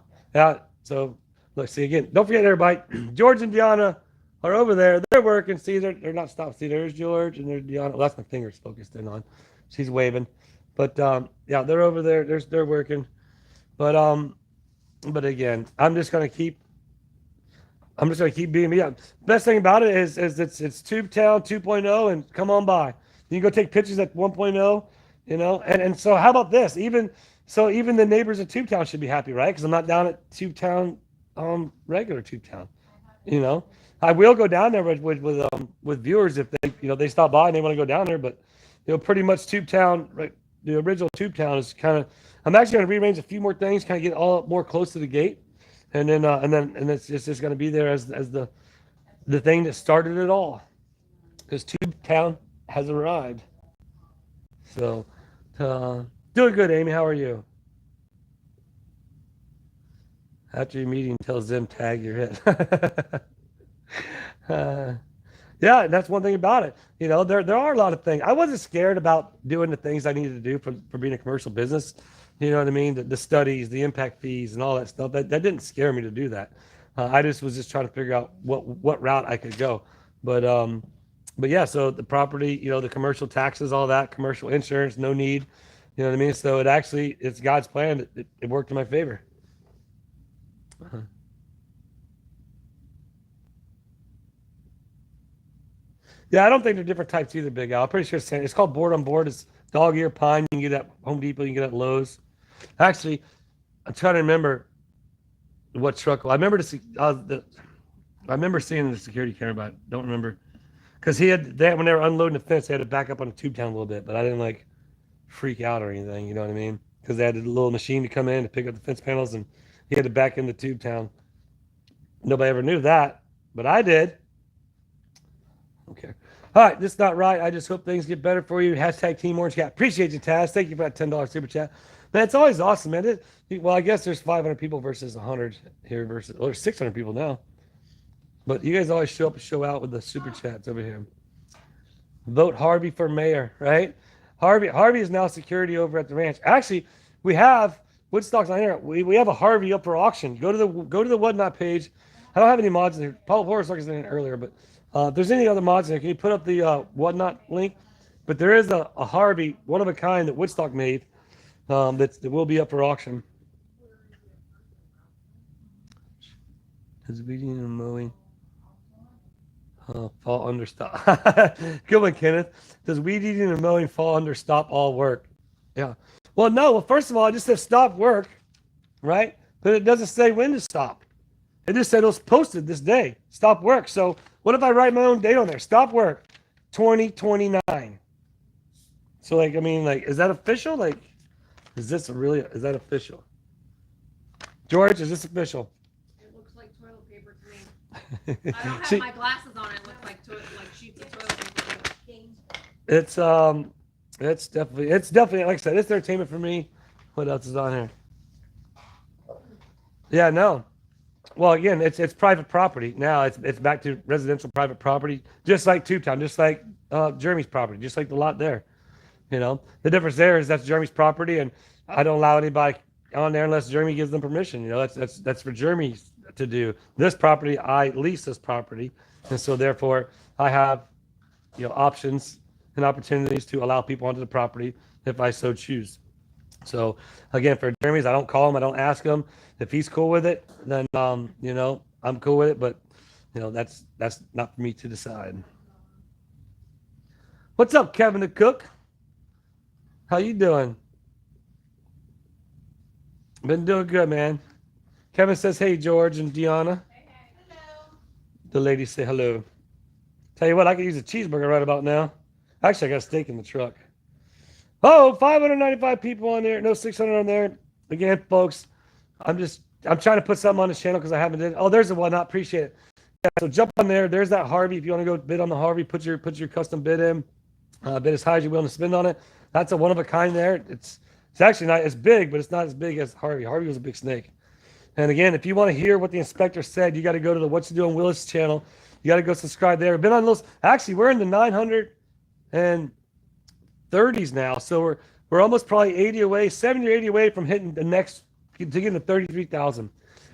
So look, see again. Don't forget, everybody. George and Deanna are over there. They're working. See, they're not stopped. See, there's George and there's Deanna. Well, that's my fingers focused in on. She's waving, but yeah, they're over there. They're working, but again, I'm just gonna keep being me up. Best thing about it is it's Tubetown 2.0, and come on by. You can go take pictures at 1.0, and so how about this? Even the neighbors of Tubetown should be happy, right? Because I'm not down at Tubetown, regular Tubetown. I will go down there with viewers if they stop by and they want to go down there, but pretty much Tubetown, right? The original Tubetown is kind of. I'm actually going to rearrange a few more things, kind of get all more close to the gate. And then it's just going to be there as the thing that started it all, because Tubetown has arrived. So, doing good, Amy. How are you? After your meeting, tell Zim tag your hit. Yeah, that's one thing about it. There are a lot of things. I wasn't scared about doing the things I needed to do for being a commercial business. You know what I mean? The studies, the impact fees, and all that stuff. That didn't scare me to do that. I was just trying to figure out what route I could go. But yeah. So the property, the commercial taxes, all that, commercial insurance, no need. You know what I mean? So it's God's plan. It worked in my favor. Yeah, I don't think they're different types either, Big Al. I'm pretty sure it's called board on board. It's dog ear pine. You can get at Home Depot. You can get at Lowe's. Actually, I'm trying to remember what truck. I remember to see I remember seeing the security camera, but I don't remember. Because when they were unloading the fence, they had to back up on the tube town a little bit, but I didn't like freak out or anything, you know what I mean? Because they had a little machine to come in to pick up the fence panels, and he had to back into tube town. Nobody ever knew that, but I did. Okay. All right, this is not right. I just hope things get better for you. Hashtag Team Orange Cat. Appreciate you, Taz. Thank you for that $10 super chat. Man, it's always awesome, man. Well, I guess there's 500 people versus 100 here there's 600 people now. But you guys always show out with the super chats over here. Vote Harvey for mayor, right? Harvey is now security over at the ranch. Actually, we have Woodstock's on here. We have a Harvey up for auction. Go to the Whatnot page. I don't have any mods in there. Paul Horace was in it earlier, but if there's any other mods in there, can you put up the Whatnot link? But there is a Harvey, one of a kind that Woodstock made that will be up for auction. Is weeding and mowing fall under stop? Good one, Kenneth. Does weed eating and mowing fall under stop all work? Yeah. Well, no. Well, first of all, I just said stop work, right? But it doesn't say when to stop. It just said it was posted this day. Stop work. So what if I write my own date on there? Stop work, 2029. So like, I mean, like, is that official? Like, is that official? George, is this official? It looks like toilet paper to me. I don't have my glasses on. It looks like sheets of toilet paper. It's definitely like I said, it's entertainment for me. What else is on here? Yeah, no. Well, again, it's private property now. It's back to residential private property, just like Tubetown, just like Jeremy's property, just like the lot there. You know, the difference there is that's Jeremy's property, and I don't allow anybody on there unless Jeremy gives them permission. You know, that's for Jeremy to do. This property, I lease this property, and so therefore I have, options and opportunities to allow people onto the property if I so choose. So again, for Jeremy's, I don't call him, I don't ask him. If he's cool with it, then I'm cool with it. But that's not for me to decide. What's up, Kevin the Cook? How you doing? Been doing good, man. Kevin says, hey, George and Deanna. Hey, hello. The ladies say hello. Tell you what, I could use a cheeseburger right about now. Actually, I got a steak in the truck. Oh, 595 people on there. No, 600 on there. Again, folks, I'm trying to put something on this channel because I haven't did. Oh, there's the Whatnot. Appreciate it. Yeah, so jump on there. There's that Harvey. If you want to go bid on the Harvey, put your custom bid in. Bid as high as you're willing to spend on it. That's a one of a kind there. It's actually not as big, but it's not as big as Harvey. Harvey was a big snake. And again, if you want to hear what the inspector said, you got to go to the What You Doing Willis channel. You got to go subscribe there. We've been on those. Actually, we're in the 930s now, so we're almost probably 80 away, 70 or 80 away from hitting the next to getting to 33,000.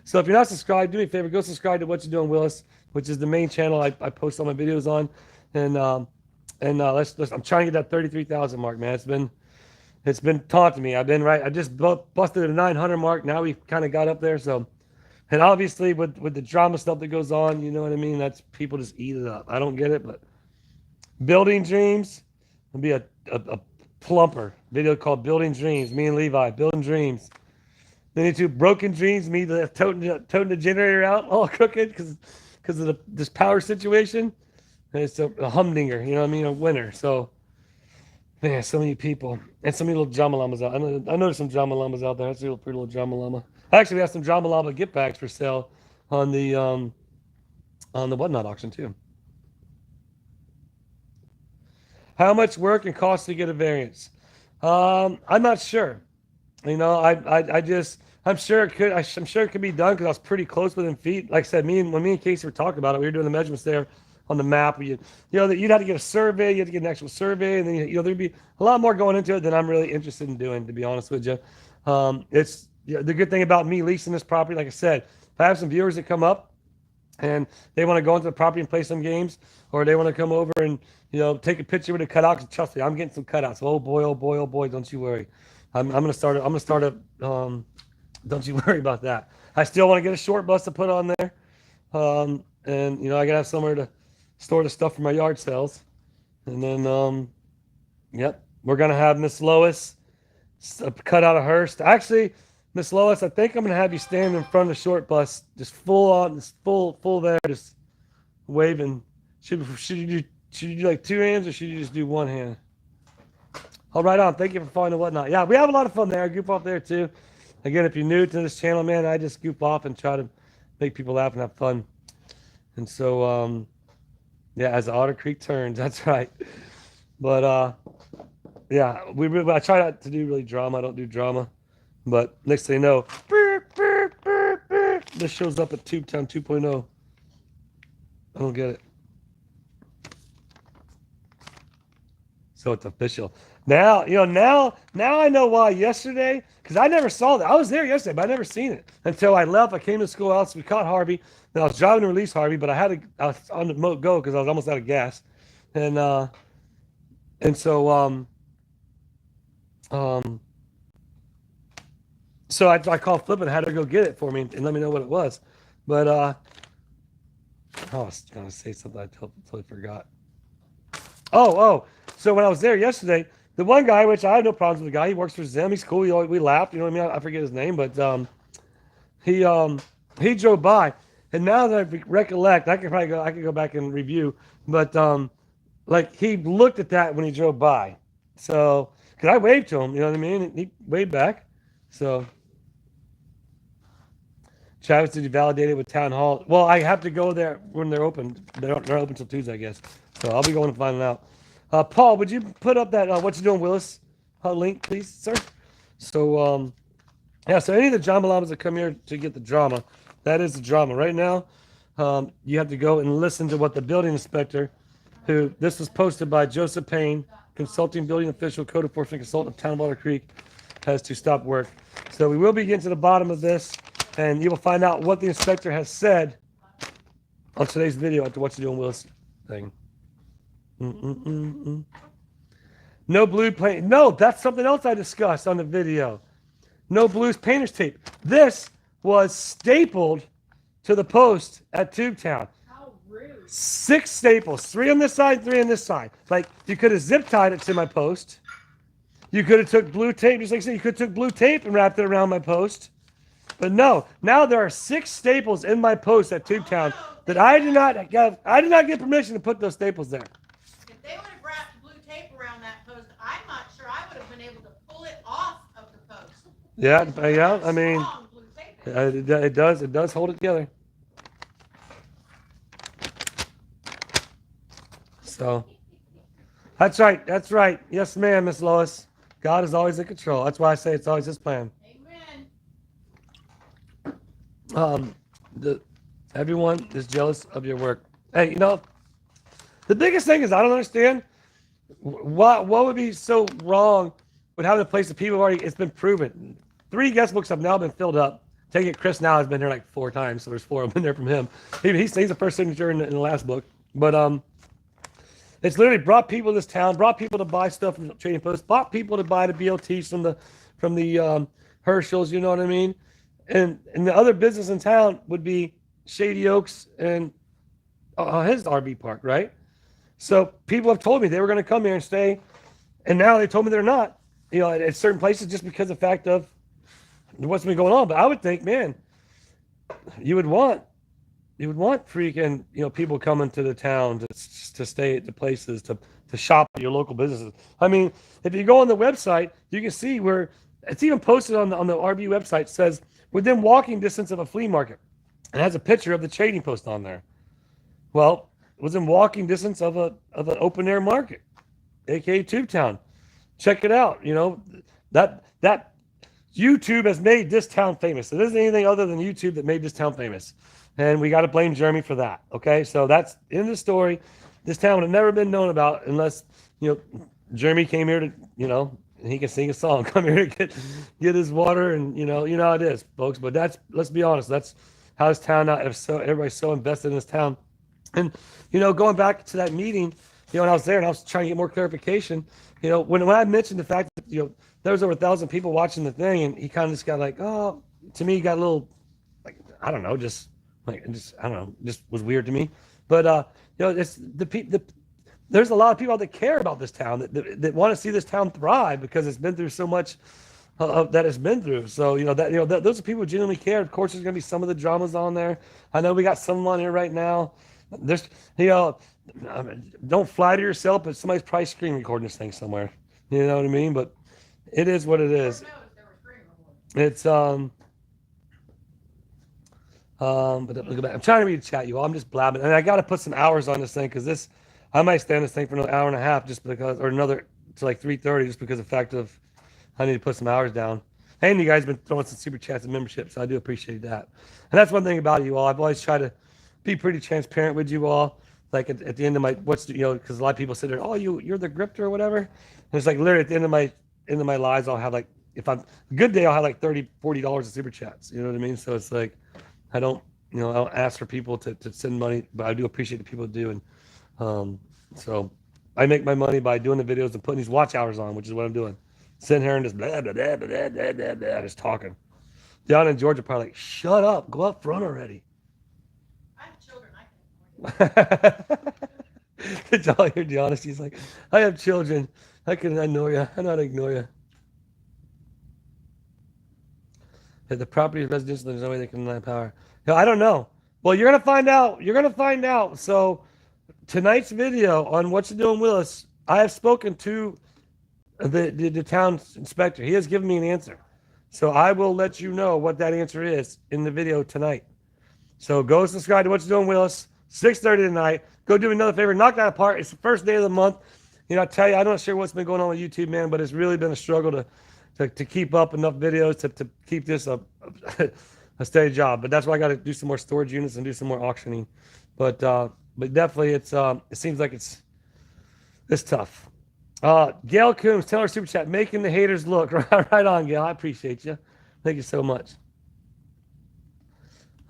So if you're not subscribed, do me a favor, go subscribe to What You Doing Willis, which is the main channel I post all my videos on, and let's I'm trying to get that 33,000 mark, man. It's been taunting me. I've been right. I just busted the 900 mark. Now we've kind of got up there. So, and obviously with the drama stuff that goes on, you know what I mean? That's people just eat it up. I don't get it, but building dreams will be a plumper video called Building Dreams. Me and Levi building dreams. Then into Broken Dreams, me toting the generator out, all cooking because of this power situation. And it's a humdinger, you know what I mean? A winner. So. Man, so many people and so many little Jama Llamas out. I know there's some Jama Llamas out there. That's a pretty little Jama Llama. Actually, we have some Jama Llama gift bags for sale on the Whatnot auction too. How much work and cost to get a variance? I'm not sure. I'm sure it could be done because I was pretty close within feet. Like I said, when me and Casey were talking about it, we were doing the measurements there on the map. You'd have to get a survey, you have to get an actual survey, and then there'd be a lot more going into it than I'm really interested in doing, to be honest with you. It's the good thing about me leasing this property, like I said, if I have some viewers that come up and they want to go into the property and play some games, or they want to come over and take a picture with a cutout, trust me, I'm getting some cutouts. Oh boy, don't you worry. I'm gonna start a don't you worry about that. I still want to get a short bus to put on there. And I gotta have somewhere to store the stuff for my yard sales. And then we're gonna have Miss Lois cut out of her. Actually, Miss Lois, I think I'm gonna have you stand in front of the short bus, just full on, just full there, just waving. Should you do like two hands or should you just do one hand? Oh, right on. Thank you for following and whatnot. Yeah, we have a lot of fun there. I goof off there too. Again, if you're new to this channel, man, I just goof off and try to make people laugh and have fun. And so, yeah, as Otter Creek turns, that's right. But yeah, I try not to do really drama. I don't do drama. But next thing you know, this shows up at Tubetown 2.0. I don't get it. So it's official. Now, now I know why yesterday, because I never saw that. I was there yesterday, but I never seen it until I left. I came to school else. We caught Harvey. Then I was driving to release Harvey, but I was on the go because I was almost out of gas. And so so I called Flip and had her go get it for me and let me know what it was. But I was gonna say something I totally forgot. Oh. So when I was there yesterday, the one guy, which I have no problems with the guy, he works for Zim. He's cool. We laughed. You know what I mean? I forget his name, but he drove by, and now that I recollect, I could go back and review, but like he looked at that when he drove by. So because I waved to him, you know what I mean? And he waved back. So Travis, did you validate it with Town Hall? Well, I have to go there when they're open. They're open until Tuesday, I guess. So I'll be going to find out. Paul, would you put up that what you doing, Willis? Link, please, sir. So yeah. So any of the drama llamas that come here to get the drama, that is the drama. Right now, you have to go and listen to what the building inspector, who this was posted by Joseph Payne, consulting building official, code enforcement consultant of Town of Otter Creek, has to stop work. So we will be getting to the bottom of this, and you will find out what the inspector has said on today's video after what you doing, Willis thing. No blue paint. No, that's something else I discussed on the video. No blues painter's tape. This was stapled to the post at Tubetown. How rude. 6 staples, 3 on this side, 3 on this side. Like you could have zip tied it to my post. You could have took blue tape, just like I said, you could have took blue tape and wrapped it around my post. But no, now there are 6 staples in my post at Tubetown that I did not get permission to put those staples there. If they would have wrapped blue tape around that post, I'm not sure I would have been able to pull it off of the post. Yeah. I mean, Strong blue tape. it does hold it together. So that's right. Yes, ma'am, Miss Lois. God is always in control. That's why I say it's always His plan. Amen. Everyone is jealous of your work. Hey, the biggest thing is I don't understand what would be so wrong with having a place that people it's been proven. 3 guest books have now been filled up. Take it, Chris now has been here like 4 times, so there's 4 of them in there from him. He's the first signature in the last book. But it's literally brought people to this town, brought people to buy stuff from the Trading Post, brought people to buy the BLTs from the Herschels, you know what I mean? And the other business in town would be Shady Oaks and his RV park, right? So people have told me they were going to come here and stay, and now they told me they're not. At certain places just because of the fact of what's been going on. But I would think, man, you would want freaking people coming to the town to stay at the places to shop at your local businesses. I mean, if you go on the website, you can see where it's even posted on the RV website. It says within walking distance of a flea market, and has a picture of the Trading Post on there. Well, it was in walking distance of an open air market, aka Tubetown. Check it out. That YouTube has made this town famous. It isn't anything other than YouTube that made this town famous. And we got to blame Jeremy for that. Okay, so that's in the story. This town would have never been known about unless Jeremy came here to and he can sing a song. Come here to get his water, and you know how it is, folks. But let's be honest. That's how this town now. Everybody's so invested in this town, and going back to that meeting, when I was there and I was trying to get more clarification, when I mentioned the fact that there was over 1,000 people watching the thing, and he kind of just got like, oh, to me, he got a little like I don't know, just was weird to me. But it's there's a lot of people that care about this town that want to see this town thrive because it's been through so much that it's been through. So those are people who genuinely care. Of course, there's going to be some of the dramas on there. I know we got some on here right now. There's, don't flatter yourself, but somebody's probably screen recording this thing somewhere. You know what I mean? But it is what it is. It's but look at that. I'm trying to read the chat, you all. I'm just blabbing, and I got to put some hours on this thing because I might stay on this thing for another hour and a half just because, or another to like 3:30 just because of the fact of I need to put some hours down. And you guys have been throwing some super chats and memberships, so I do appreciate that. And that's one thing about you all. I've always tried to be pretty transparent with you all. Like at the end of my because a lot of people sit there, oh, you're the grifter or whatever. And it's like literally at the end of my lives, I'll have like if I'm a good day, I'll have like $30-$40 in super chats. You know what I mean? So it's like I don't I don't ask for people to send money, but I do appreciate the people that do. And so I make my money by doing the videos and putting these watch hours on, which is what I'm doing. Sitting here and just blah, blah, blah, blah, blah, blah, blah, just talking. Down in Georgia, probably like, shut up, go up front already. I have children. I can. Did y'all hear Deanna? She's like, I have children. I can ignore you. I know how to ignore you. If the property is residential, there's no way they can deny power. No, I don't know. Well, you're gonna find out. You're gonna find out. So tonight's video on what you doing, Willis, I have spoken to the town inspector. He has given me an answer. So I will let you know what that answer is in the video tonight. So go subscribe to What You Doing, Willis, 6:30 tonight. Go do me another favor. Knock that apart. It's the first day of the month. I tell you, I'm not sure what's been going on with YouTube, man, but it's really been a struggle to keep up enough videos to keep this a steady job. But that's why I got to do some more storage units and do some more auctioning. But definitely it seems like it's tough. Gail Coombs, tell our super chat, making the haters look. Right on, Gail. I appreciate you. Thank you so much.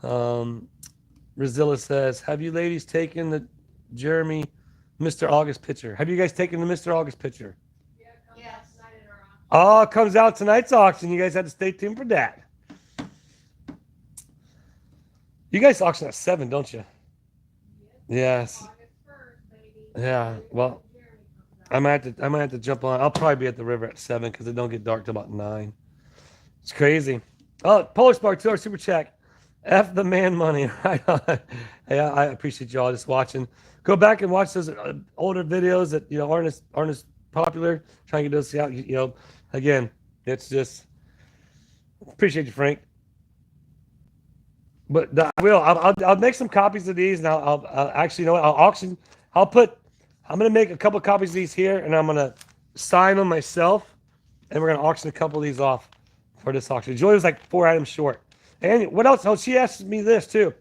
Razilla says, have you ladies taken the Jeremy Mr. August picture? Have you guys taken the Mr. August picture? Yes. Oh, it comes out tonight's auction. You guys have to stay tuned for that. You guys auction at 7, don't you? Yes. Yeah. Well, I might have to jump on. I'll probably be at the river at 7 because it don't get dark till about 9. It's crazy. Oh, Polish Spark, $2 super chat. F the man money. Right on. Hey, I appreciate y'all just watching. Go back and watch those older videos that aren't as popular. Try and get those out. Again, it's just appreciate you, Frank. But I'll make some copies of these, and I'll actually I'll auction. I'm gonna make a couple copies of these here, and I'm gonna sign them myself, and we're gonna auction a couple of these off for this auction. Joy was like 4 items short. And what else? Oh, she asked me this too.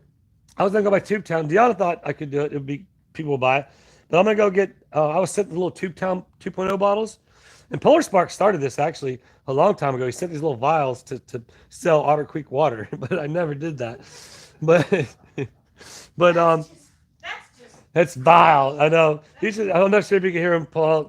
I was gonna go by Tubetown. Deanna thought I could do it. It would be people will buy it, but I'm gonna go get. I was sent the little Tubetown 2.0 bottles, and Polar Spark started this actually a long time ago. He sent these little vials to sell Otter Creek water, but I never did that. But that's vile. I know. I'm not sure if you can hear him, Paul,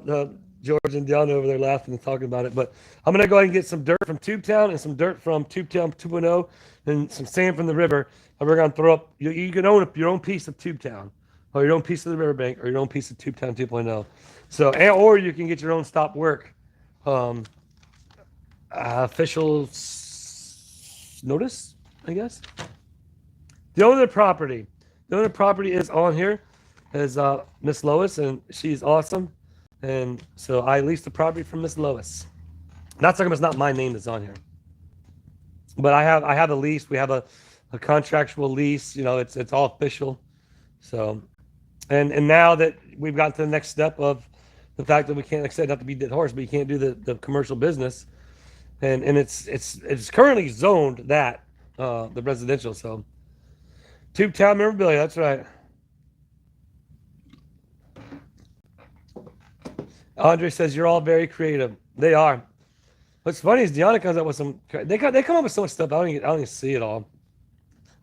George, and Deanna over there laughing and talking about it. But I'm gonna go ahead and get some dirt from Tubetown and some dirt from Tubetown 2.0 and some sand from the river. And we're gonna throw up. You can own your own piece of Tubetown, or your own piece of the riverbank, or your own piece of Tubetown 2.0. So, or you can get your own stop work official notice, I guess. The owner of the property. The owner of the property is on here, is Miss Lois, and she's awesome. And so I leased the property from Miss Lois. Not talking about, it's not my name that's on here, but I have a lease. We have a contractual lease. It's all official. So, and now that we've gotten to the next step of the fact that we can't, like I said, not to be dead horse, but you can't do the commercial business, and it's currently zoned that the residential. So, Tubetown Memorabilia, that's right. Andre says you're all very creative. They are. What's funny is Deanna comes up with some. They come up with so much stuff. I don't even see it all.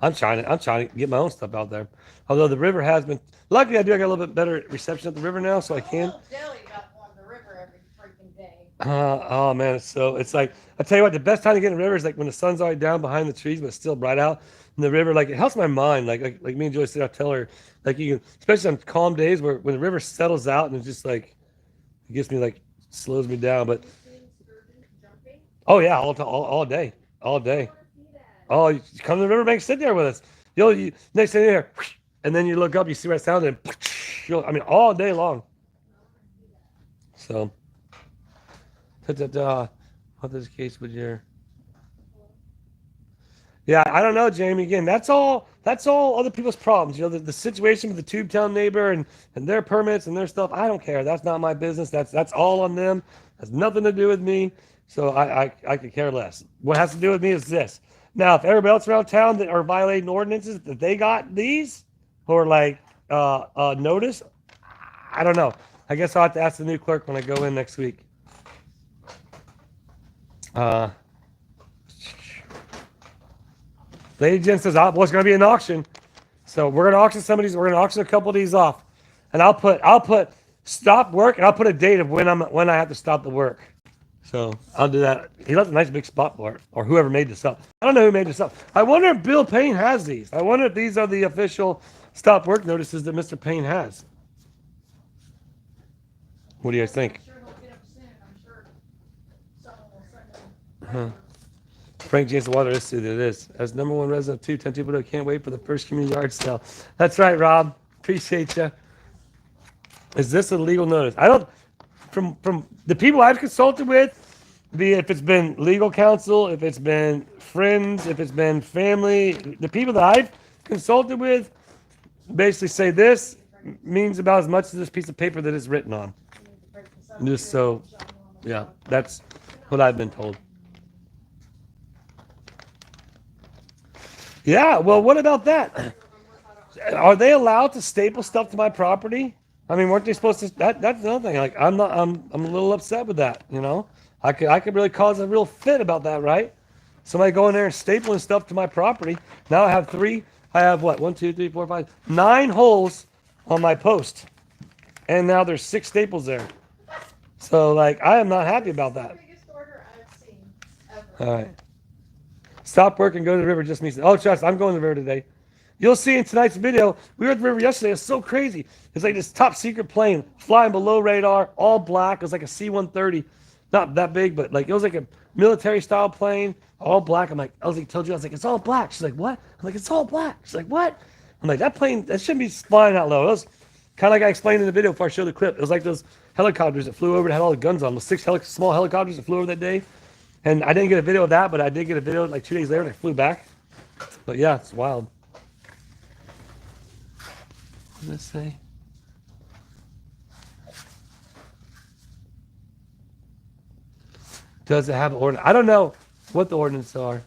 I'm trying to get my own stuff out there. Although the river has been. Luckily, I got a little bit better reception at the river now, so I can. Deli got on the river every freaking day. Oh man, it's like I tell you what, the best time to get in the river is like when the sun's already down behind the trees, but it's still bright out. And the river, like it helps my mind. Like me and Joy sit, I tell her, like you can, especially on calm days where when the river settles out and it's just like it gets me like slows me down. But oh yeah, all day, all day. Oh, you come to the riverbank, sit there with us. Next thing you hear, and then you look up, you see what it sounded, I mean, all day long. So, what is the case with your? Yeah, I don't know, Jamie. Again, that's all other people's problems. You know, the situation with the Tubetown neighbor and their permits and their stuff. I don't care. That's not my business. That's all on them. Has nothing to do with me. So I could care less. What has to do with me is this. Now, if everybody else around town that are violating ordinances that they got these or like notice, I don't know. I guess I'll have to ask the new clerk when I go in next week. Lady Jen says, well, it's going to be an auction. So we're going to auction some of these. We're going to auction a couple of these off. And I'll put stop work and I'll put a date of when I have to stop the work. So I'll do that. He left a nice big spot for it, or whoever made this up. I don't know who made this up. I wonder if Bill Payne has these. I wonder if these are the official stop work notices that Mr. Payne has. What do you guys think? I'm sure he'll get them soon. I'm sure someone will send them. Frank Jason Water is it is. As number one resident of 210 people, can't wait for the first community yard sale. That's right, Rob. Appreciate you. Is this a legal notice? I don't. From the people I've consulted with, if it's been legal counsel, if it's been friends, if it's been family, the people that I've consulted with basically say this means about as much as this piece of paper that it's written on. Just so, yeah, that's what I've been told. Yeah, well, what about that? Are they allowed to staple stuff to my property? I mean, weren't they supposed to? That's another thing. Like, I'm a little upset with that. You know, I could really cause a real fit about that, right? Somebody going there and stapling stuff to my property. Now I have what? 1, 2, 3, 4, 5, 9 holes on my post, and now there's 6 staples there. So, like, I am not happy about that. Biggest order I've seen ever. All right. Stop work and go to the river just means. Oh, trust, I'm going to the river today. You'll see in tonight's video, we were at the river yesterday. It's so crazy. It's like this top secret plane flying below radar, all black. It was like a C-130. Not that big, but like it was like a military style plane, all black. I'm like, I was like, it's all black. She's like, what? I'm like, it's all black. She's like, what? I'm like, that plane, that shouldn't be flying that low. It was kind of like I explained in the video before I showed the clip. It was like those helicopters that flew over that had all the guns on them. 6 small helicopters that flew over that day. And I didn't get a video of that, but I did get a video like 2 days later and I flew back. But yeah, it's wild. What did it say? Does it have an ordinance? I don't know what the ordinances are.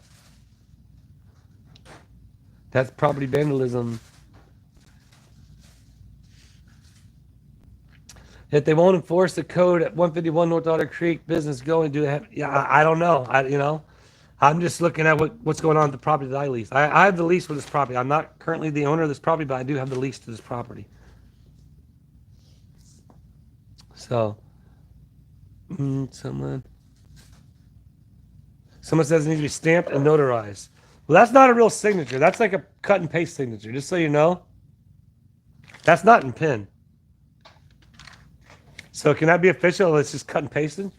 That's property vandalism. If they won't enforce the code at 151 North Otter Creek, business going, do they have? Yeah, I don't know. I'm just looking at what's going on with the property that I lease. I have the lease for this property. I'm not currently the owner of this property, but I do have the lease to this property. So, someone says it needs to be stamped and notarized. Well, that's not a real signature. That's like a cut and paste signature, just so you know. That's not in pen. So can that be official? It's just cut and pasted?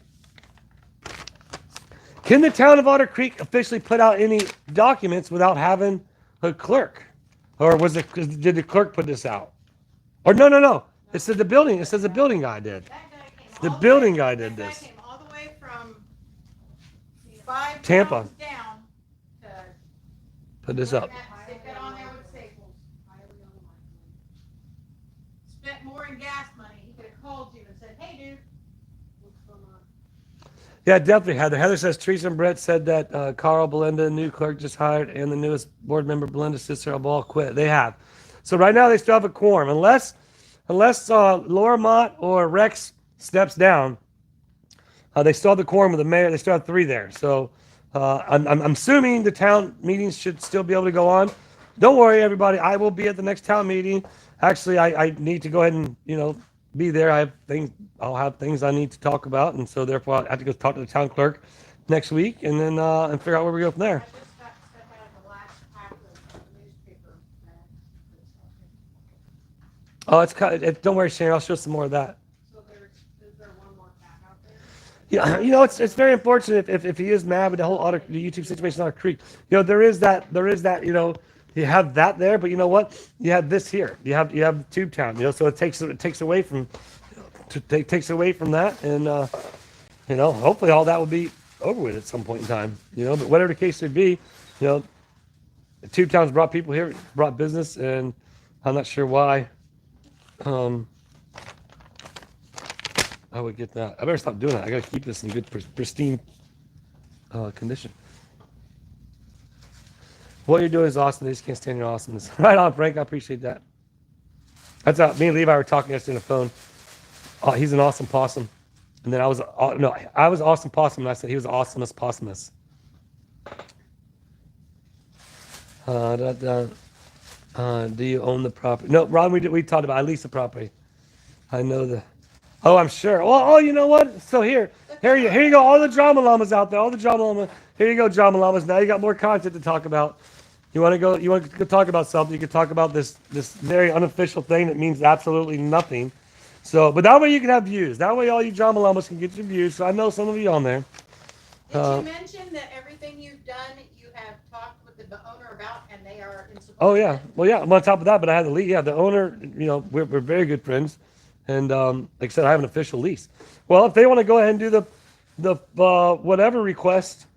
Can the town of Otter Creek officially put out any documents without having a clerk? Or did the clerk put this out? Or no. It said the building guy did. The building guy did this. That guy came all the way from 5 Tampa. towns down to Put this up. stick that on there with staples. Spent more in gas money. He could have called you and said, "Hey, dude, what's going on?" Yeah, definitely, Heather. Heather says Teresa and Brett said that Carl, Belinda, new clerk just hired, and the newest board member, Belinda's sister, have all quit. They have. So right now they still have a quorum. Unless Laura Mott or Rex steps down, they still have the quorum with the mayor. They still have 3 there. So I'm assuming the town meetings should still be able to go on. Don't worry, everybody. I will be at the next town meeting. Actually, I need to go ahead and be there. I'll have things I need to talk about, and so therefore I have to go talk to the town clerk next week, and then and figure out where we go from there. I just got stuff out of the last pack of newspaper. Oh, don't worry, Sharon. I'll show some more of that. So is there one more pack out there? Yeah, it's very unfortunate if he is mad with the whole the YouTube situation on Otter Creek. There is that you have that there, but you know what? You have this here. You have Tube Town. So it takes away from takes away from that, and hopefully all that will be over with at some point in time. But whatever the case may be, Tube Town's brought people here, brought business, and I'm not sure why. I would get that. I better stop doing that. I gotta keep this in good, pristine condition. What you're doing is awesome. They just can't stand your awesomeness. Right on, Frank. I appreciate that. That's how me and Levi were talking yesterday on the phone. Oh, he's an awesome possum. And then I was awesome possum, and I said he was awesomest possumous. Do you own the property? No, Ron, we talked about. I lease the property. I know the. Oh, I'm sure. Oh, you know what? So here you go. All the drama llamas out there. All the drama llamas. Here you go, drama llamas. Now you got more content to talk about. You want to go talk about something? You can talk about this very unofficial thing that means absolutely nothing. So, but that way you can have views. That way all you drama llamas can get your views. So I know some of you on there. Did you mention that everything you've done, you have talked with the owner about, and they are in support? Oh yeah. Well, yeah. I'm on top of that, but I had the lead. Yeah, the owner. We're very good friends. And like I said, I have an official lease. Well, if they want to go ahead and do the whatever request,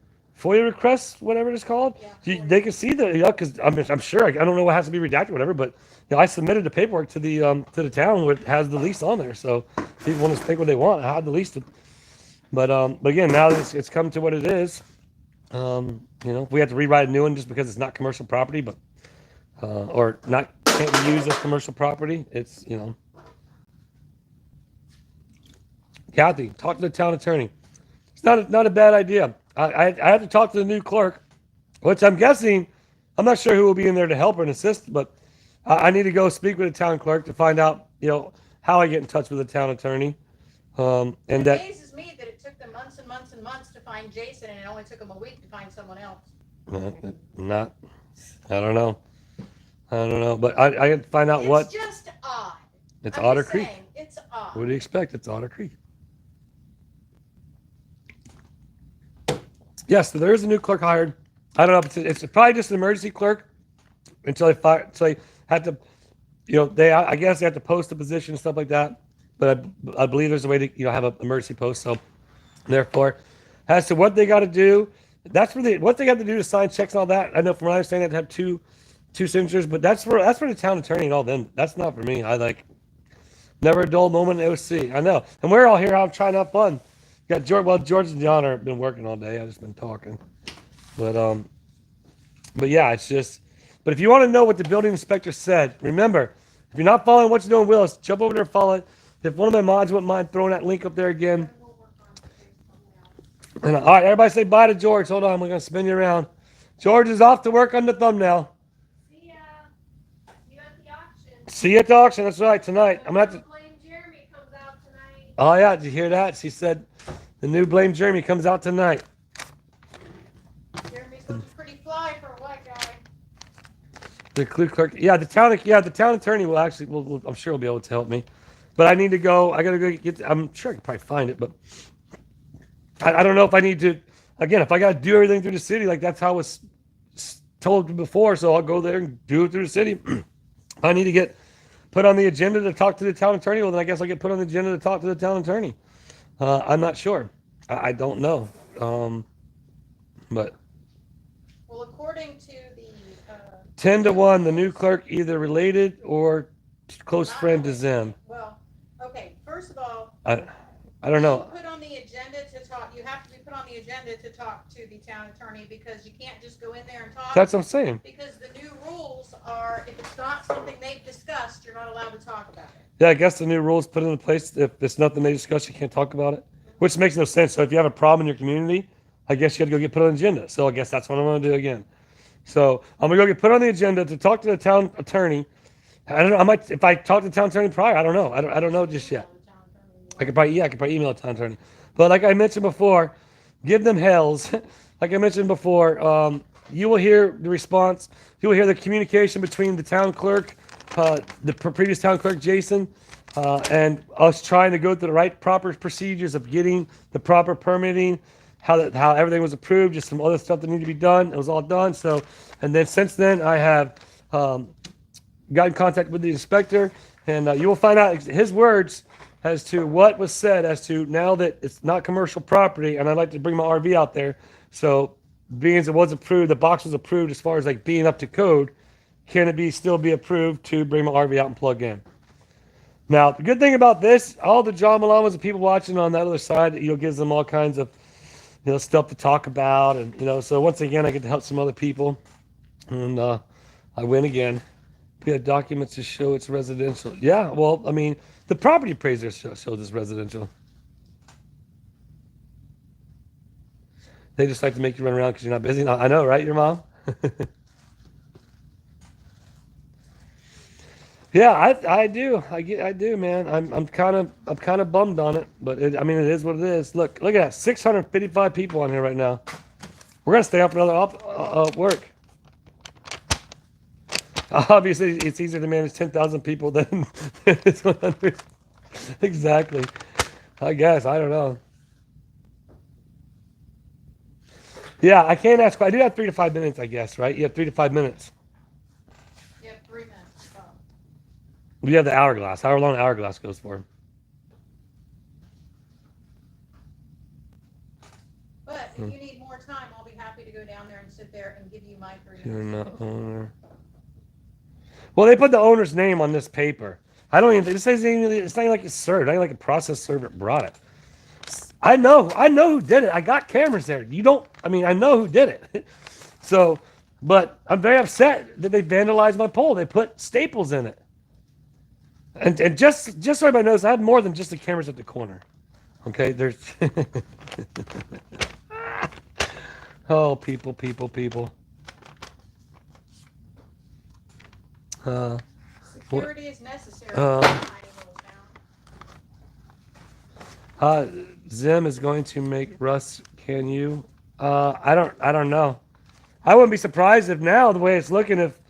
FOIA request, whatever it's called, they can see because I'm sure I don't know what has to be redacted, or whatever. But I submitted the paperwork to the town where it has the lease on there. So people want to think what they want. I had the lease. But again, now that it's come to what it is, we have to rewrite a new one just because it's not commercial property, but or not can't be used as commercial property. It's Kathy, talk to the town attorney. It's not a bad idea. I have to talk to the new clerk, which I'm guessing, I'm not sure who will be in there to help and assist, but I need to go speak with the town clerk to find out, how I get in touch with the town attorney. And it amazes me that it took them months and months and months to find Jason, and it only took them a week to find someone else. I don't know, but I have to find out what. It's just odd. It's Otter Creek. It's odd. What do you expect? It's Otter Creek. Yes, so there is a new clerk hired. I don't know. It's probably just an emergency clerk until they have to, I guess they have to post a position and stuff like that. But I believe there's a way to, have an emergency post. So therefore, as to what they got to do, that's what they got to do to sign checks and all that. I know from what I understand, they have to have two signatures, but that's for the town attorney and all them. That's not for me. Never a dull moment in OC. I know, and we're all here out trying to have fun. Got George. Well, George and John have been working all day. I've just been talking, but yeah, it's just. But if you want to know what the building inspector said, remember, if you're not following what you're doing, Willis, jump over there and follow it. If one of my mods wouldn't mind throwing that link up there again. And all right, everybody say bye to George. Hold on, we're gonna spin you around. George is off to work on the thumbnail. See ya. See you at the auction. See you at the auction. That's right. Tonight, I'm gonna have to. Blame Jeremy comes out tonight. Oh yeah, did you hear that? She said the new Blame Jeremy comes out tonight. Jeremy's looking pretty fly for a white guy. The clerk, the town attorney will actually, I'm sure will be able to help me. But I need to go. I gotta go get. I'm sure I can probably find it, but I don't know if I need to. Again, if I gotta do everything through the city, like that's how it was told before, so I'll go there and do it through the city. I need to get put on the agenda to talk to the town attorney. Well, then I guess I'll get put on the agenda to talk to the town attorney. I'm not sure. I don't know. But Well, according to the 10-1, the new clerk either related or close friend to Zim. Well, okay. First of all, I don't know. put on the agenda to talk. You have to be put on the agenda to talk to the town attorney because you can't just go in there and talk. That's what I'm saying. Because the new rules are, if it's not something they've discussed, you're not allowed to talk about it. Yeah, I guess the new rules put into place. If it's nothing they discuss, you can't talk about it, which makes no sense. So if you have a problem in your community, I guess you got to go get put on the agenda. So I guess that's what I'm going to do again. So I'm going to go get put on the agenda to talk to the town attorney. I don't know. If I talk to the town attorney prior, I don't know. I don't know just yet. I could probably email the town attorney. But like I mentioned before, give them hells. Like I mentioned before, you will hear the response. You will hear the communication between the town clerk, the previous town clerk, Jason, and us trying to go through the right proper procedures of getting the proper permitting, how everything was approved, just some other stuff that needed to be done. It was all done. So, and then since then, I have got in contact with the inspector, and you will find out his words as to what was said as to now that it's not commercial property, and I'd like to bring my RV out there. So, being as it was approved, the box was approved as far as like being up to code. Can it still be approved to bring my RV out and plug in? Now, the good thing about this, all the John Malamas and people watching on that other side, gives them all kinds of, stuff to talk about, and so once again, I get to help some other people, and I win again. We have documents to show it's residential. Yeah, well, I mean, the property appraiser shows it's residential. They just like to make you run around because you're not busy. I know, right? Your mom. Yeah, I do. I do, man. I'm kind of bummed on it, but it is what it is. Look at that. 655 people on here right now. We're gonna stay up for another work. Obviously, it's easier to manage 10,000 people than it's 100. Exactly. I guess I don't know. Yeah, I can't ask. I do have 3 to 5 minutes, I guess, right? You have 3 to 5 minutes. You have 3 minutes. Oh. We have the hourglass. However long the hourglass goes for. But if you need more time, I'll be happy to go down there and sit there and give you my 3 You're minutes. not owner. Well, they put the owner's name on this paper. I don't even think it says it's not even like it's served. Not even like a process server brought it. I know who did it. I got cameras there. I know who did it. So, but I'm very upset that they vandalized my pole. They put staples in it. And just so everybody knows, I have more than just the cameras at the corner. Okay, there's oh, people. Security is necessary. Zim is going to make Russ. Can you? I don't know. I wouldn't be surprised if now, the way it's looking, if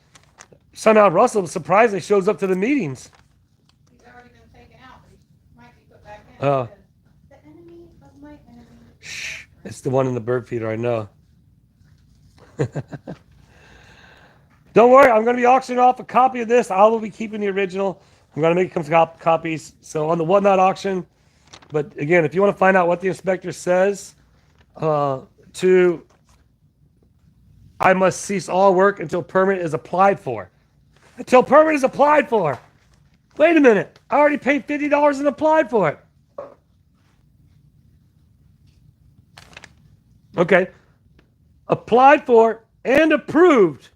somehow Russell surprisingly shows up to the meetings. He's already been taken out, but he might be put back in. Oh. The enemy of my enemy. Shh. It's the one in the bird feeder, I know. Don't worry, I'm going to be auctioning off a copy of this. I will be keeping the original. I'm going to make some copies. So on the Whatnot auction. But again, if you want to find out what the inspector says, I must cease all work until permit is applied for. Until permit is applied for. Wait a minute. I already paid $50 and applied for it. Okay. Applied for and approved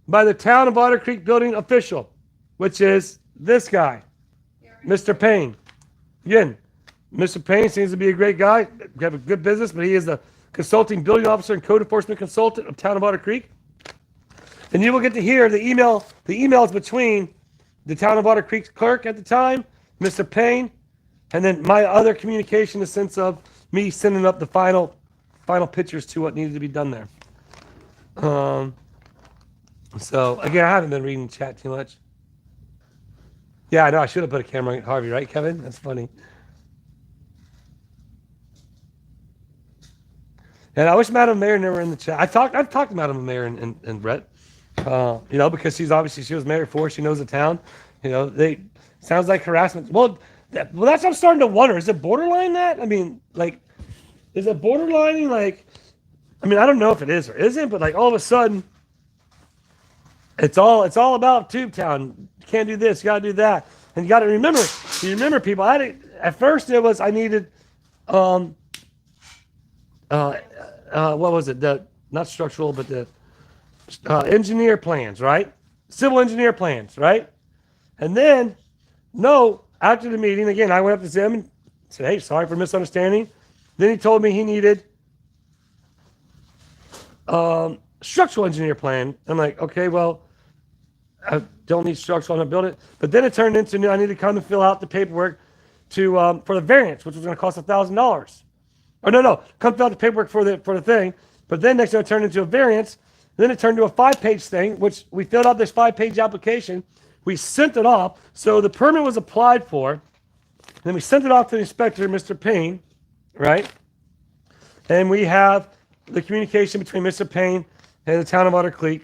by the town of Otter Creek building official, which is this guy, Mr. Payne. Again, Mr. Payne seems to be a great guy. We have a good business, but he is the consulting building officer and code enforcement consultant of town of Otter Creek. And you will get to hear the emails between the town of Otter Creek's clerk at the time, Mr. Payne, and then my other communication in the sense of me sending up the final pictures to what needed to be done there. So again, I haven't been reading the chat too much. Yeah, I know I should have put a camera on Harvey, right, Kevin? That's funny. And I wish Madam Mayor never in the chat. I've talked to Madam Mayor and Brett, because she was mayor before. She knows the town. Sounds like harassment. Well, that's what I'm starting to wonder. Is it borderline that? I mean, like, is it borderlining? Like, I mean, I don't know if it is or isn't, but like all of a sudden, it's all about Tube Town. You can't do this, you gotta do that. And you gotta remember people, at first it was I needed what was it? The not structural, but the engineer plans, right? Civil engineer plans, right? And then after the meeting, again, I went up to Zim and said, hey, sorry for misunderstanding. Then he told me he needed structural engineer plan. I'm like, okay, well, I don't need structural, I'm gonna build it. But then it turned into I need to come and fill out the paperwork for the variance, which was gonna cost $1,000. Or no, come fill out the paperwork for the thing. But then next time it turned into a variance. Then it turned to a 5-page thing, which we filled out this 5-page application. We sent it off. So the permit was applied for. Then we sent it off to the inspector, Mr. Payne, right? And we have the communication between Mr. Payne and the town of Otter Creek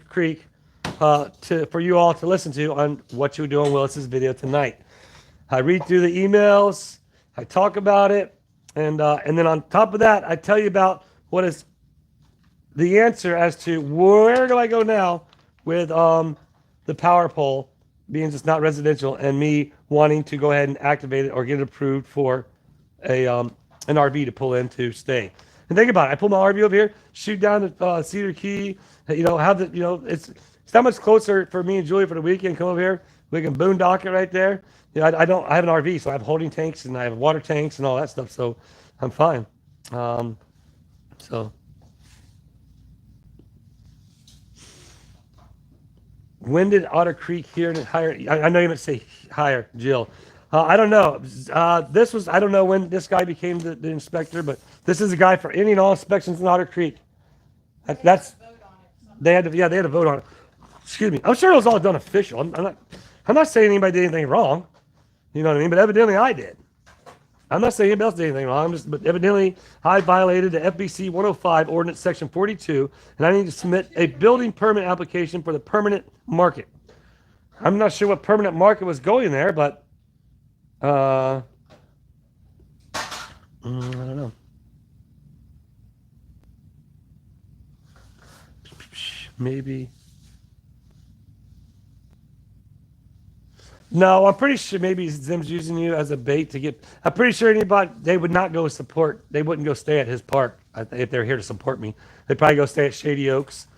for you all to listen to on what you do on Willis's video tonight. I read through the emails, I talk about it, and then on top of that, I tell you about what is the answer as to where do I go now with the power pole being just not residential and me wanting to go ahead and activate it or get it approved for an RV to pull in to stay. And think about it. I pull my RV over here, shoot down to Cedar Key, have the, it's that much closer for me and Julie for the weekend. Come over here. We can boondock it right there. I have an RV, so I have holding tanks and I have water tanks and all that stuff. So I'm fine. So when did Otter Creek hire? I know you meant to say hire Jill. I don't know. I don't know when this guy became the inspector, but this is a guy for any and all inspections in Otter Creek. They had to vote on it. Excuse me. I'm sure it was all done official. I'm not saying anybody did anything wrong. You know what I mean? But evidently I did. I'm not saying anybody else did anything wrong. But evidently I violated the FBC 105 ordinance section 42, and I need to submit a building permit application for the permanent market. I'm not sure what permanent market was going there, but I don't know. Maybe. No, I'm pretty sure maybe Zim's using you as a bait to get. I'm pretty sure they would not go support. They wouldn't go stay at his park if they're here to support me. They'd probably go stay at Shady Oaks,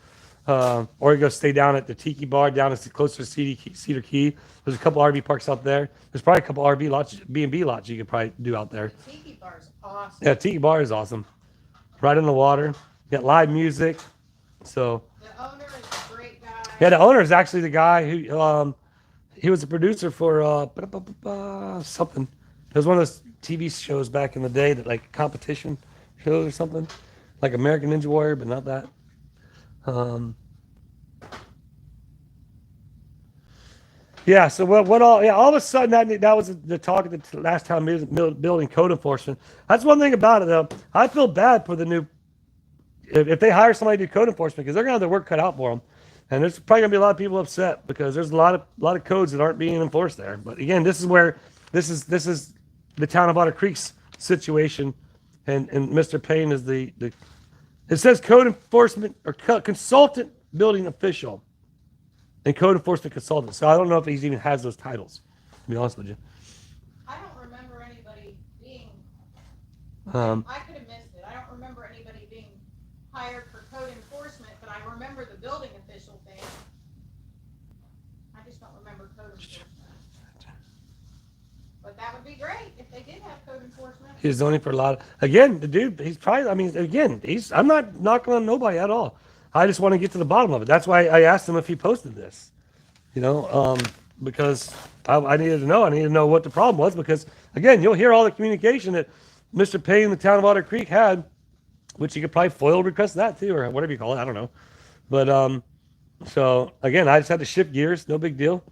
or go stay down at the Tiki Bar down closer to Cedar Key. There's a couple RV parks out there. There's probably a couple RV lots, B&B lots you could probably do out there. The Tiki Bar is awesome. Yeah, Tiki Bar is awesome. Right in the water. You got live music. So. The owner is a great guy. Yeah, the owner is actually the guy who. He was a producer for something. It was one of those TV shows back in the day that like competition shows or something, like American Ninja Warrior, but not that. Yeah. So what all? Yeah. All of a sudden that was the talk at the last time building code enforcement. That's one thing about it though. I feel bad for the new if they hire somebody to do code enforcement because they're gonna have their work cut out for them. And there's probably gonna be a lot of people upset because there's a lot of codes that aren't being enforced there. But again, this is the town of Otter Creek's situation, and Mr. Payne is the it says code enforcement or consultant building official, and code enforcement consultant. So I don't know if he even has those titles. To be honest with you, I don't remember anybody being. I could have missed it. I don't remember anybody being hired for code enforcement, but I remember the building official thing. I just don't remember code enforcement. But that would be great if they did have code enforcement. He's zoning for a lot. Again, the dude, he's probably. I mean, again, I'm not knocking on nobody at all. I just want to get to the bottom of it. That's why I asked him if he posted this. Because I needed to know. I needed to know what the problem was because again, you'll hear all the communication that Mr. Payne, the town of Otter Creek, had. Which you could probably FOIL request that too, or whatever you call it. I don't know. But so again, I just had to shift gears. No big deal.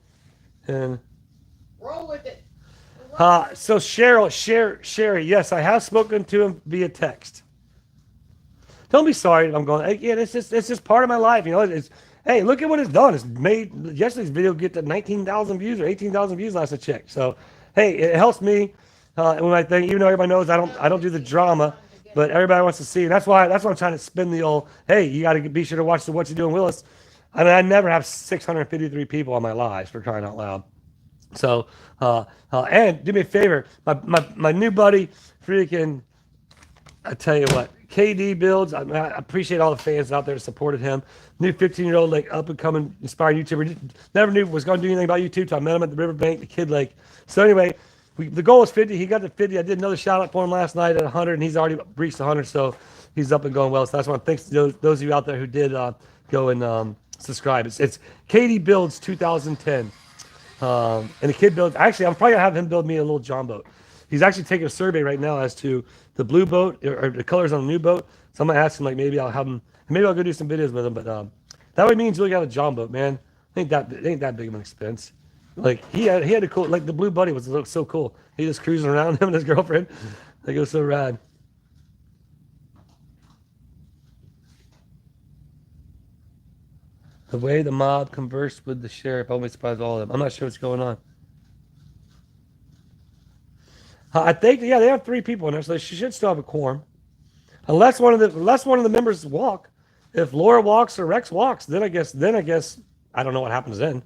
And roll with it. So Sherry, yes, I have spoken to him via text. Don't be sorry if I'm going. Again, it's just part of my life. Hey, look at what it's done. It's made yesterday's video get to 19,000 views or 18,000 views last I checked. So hey, it helps me when I think, even though everybody knows I don't do the drama. But everybody wants to see, and that's why I'm trying to spin the old. Hey, you got to be sure to watch the What You Doing Willis. I mean, I never have 653 people on my lives for crying out loud. So, and do me a favor, my new buddy, freaking, I tell you what, KD Builds. I appreciate all the fans out there that supported him. New 15-year-old, like up and coming, inspired YouTuber. Never knew was going to do anything about YouTube. So I met him at the riverbank, the kid lake. So anyway. The goal was 50. He got to 50. I did another shout out for him last night at 100, and he's already reached 100. So he's up and going well. So that's one. Thanks to those of you out there who did go and subscribe. It's Katie Builds 2010, and the kid builds. Actually, I'm probably gonna have him build me a little John boat. He's actually taking a survey right now as to the blue boat or the colors on the new boat. So I'm gonna ask him maybe I'll have him. Maybe I'll go do some videos with him. But that way means you got a John boat, man. Ain't that big of an expense. Like he had a cool, like the blue buddy was so cool. He just cruising around him and his girlfriend. Like it was so rad. The way the mob conversed with the sheriff always surprised all of them. I'm not sure what's going on. I think, yeah, they have 3 people in there, so they should still have a quorum. Unless one of the members walk. If Laura walks or Rex walks, then I guess I don't know what happens then.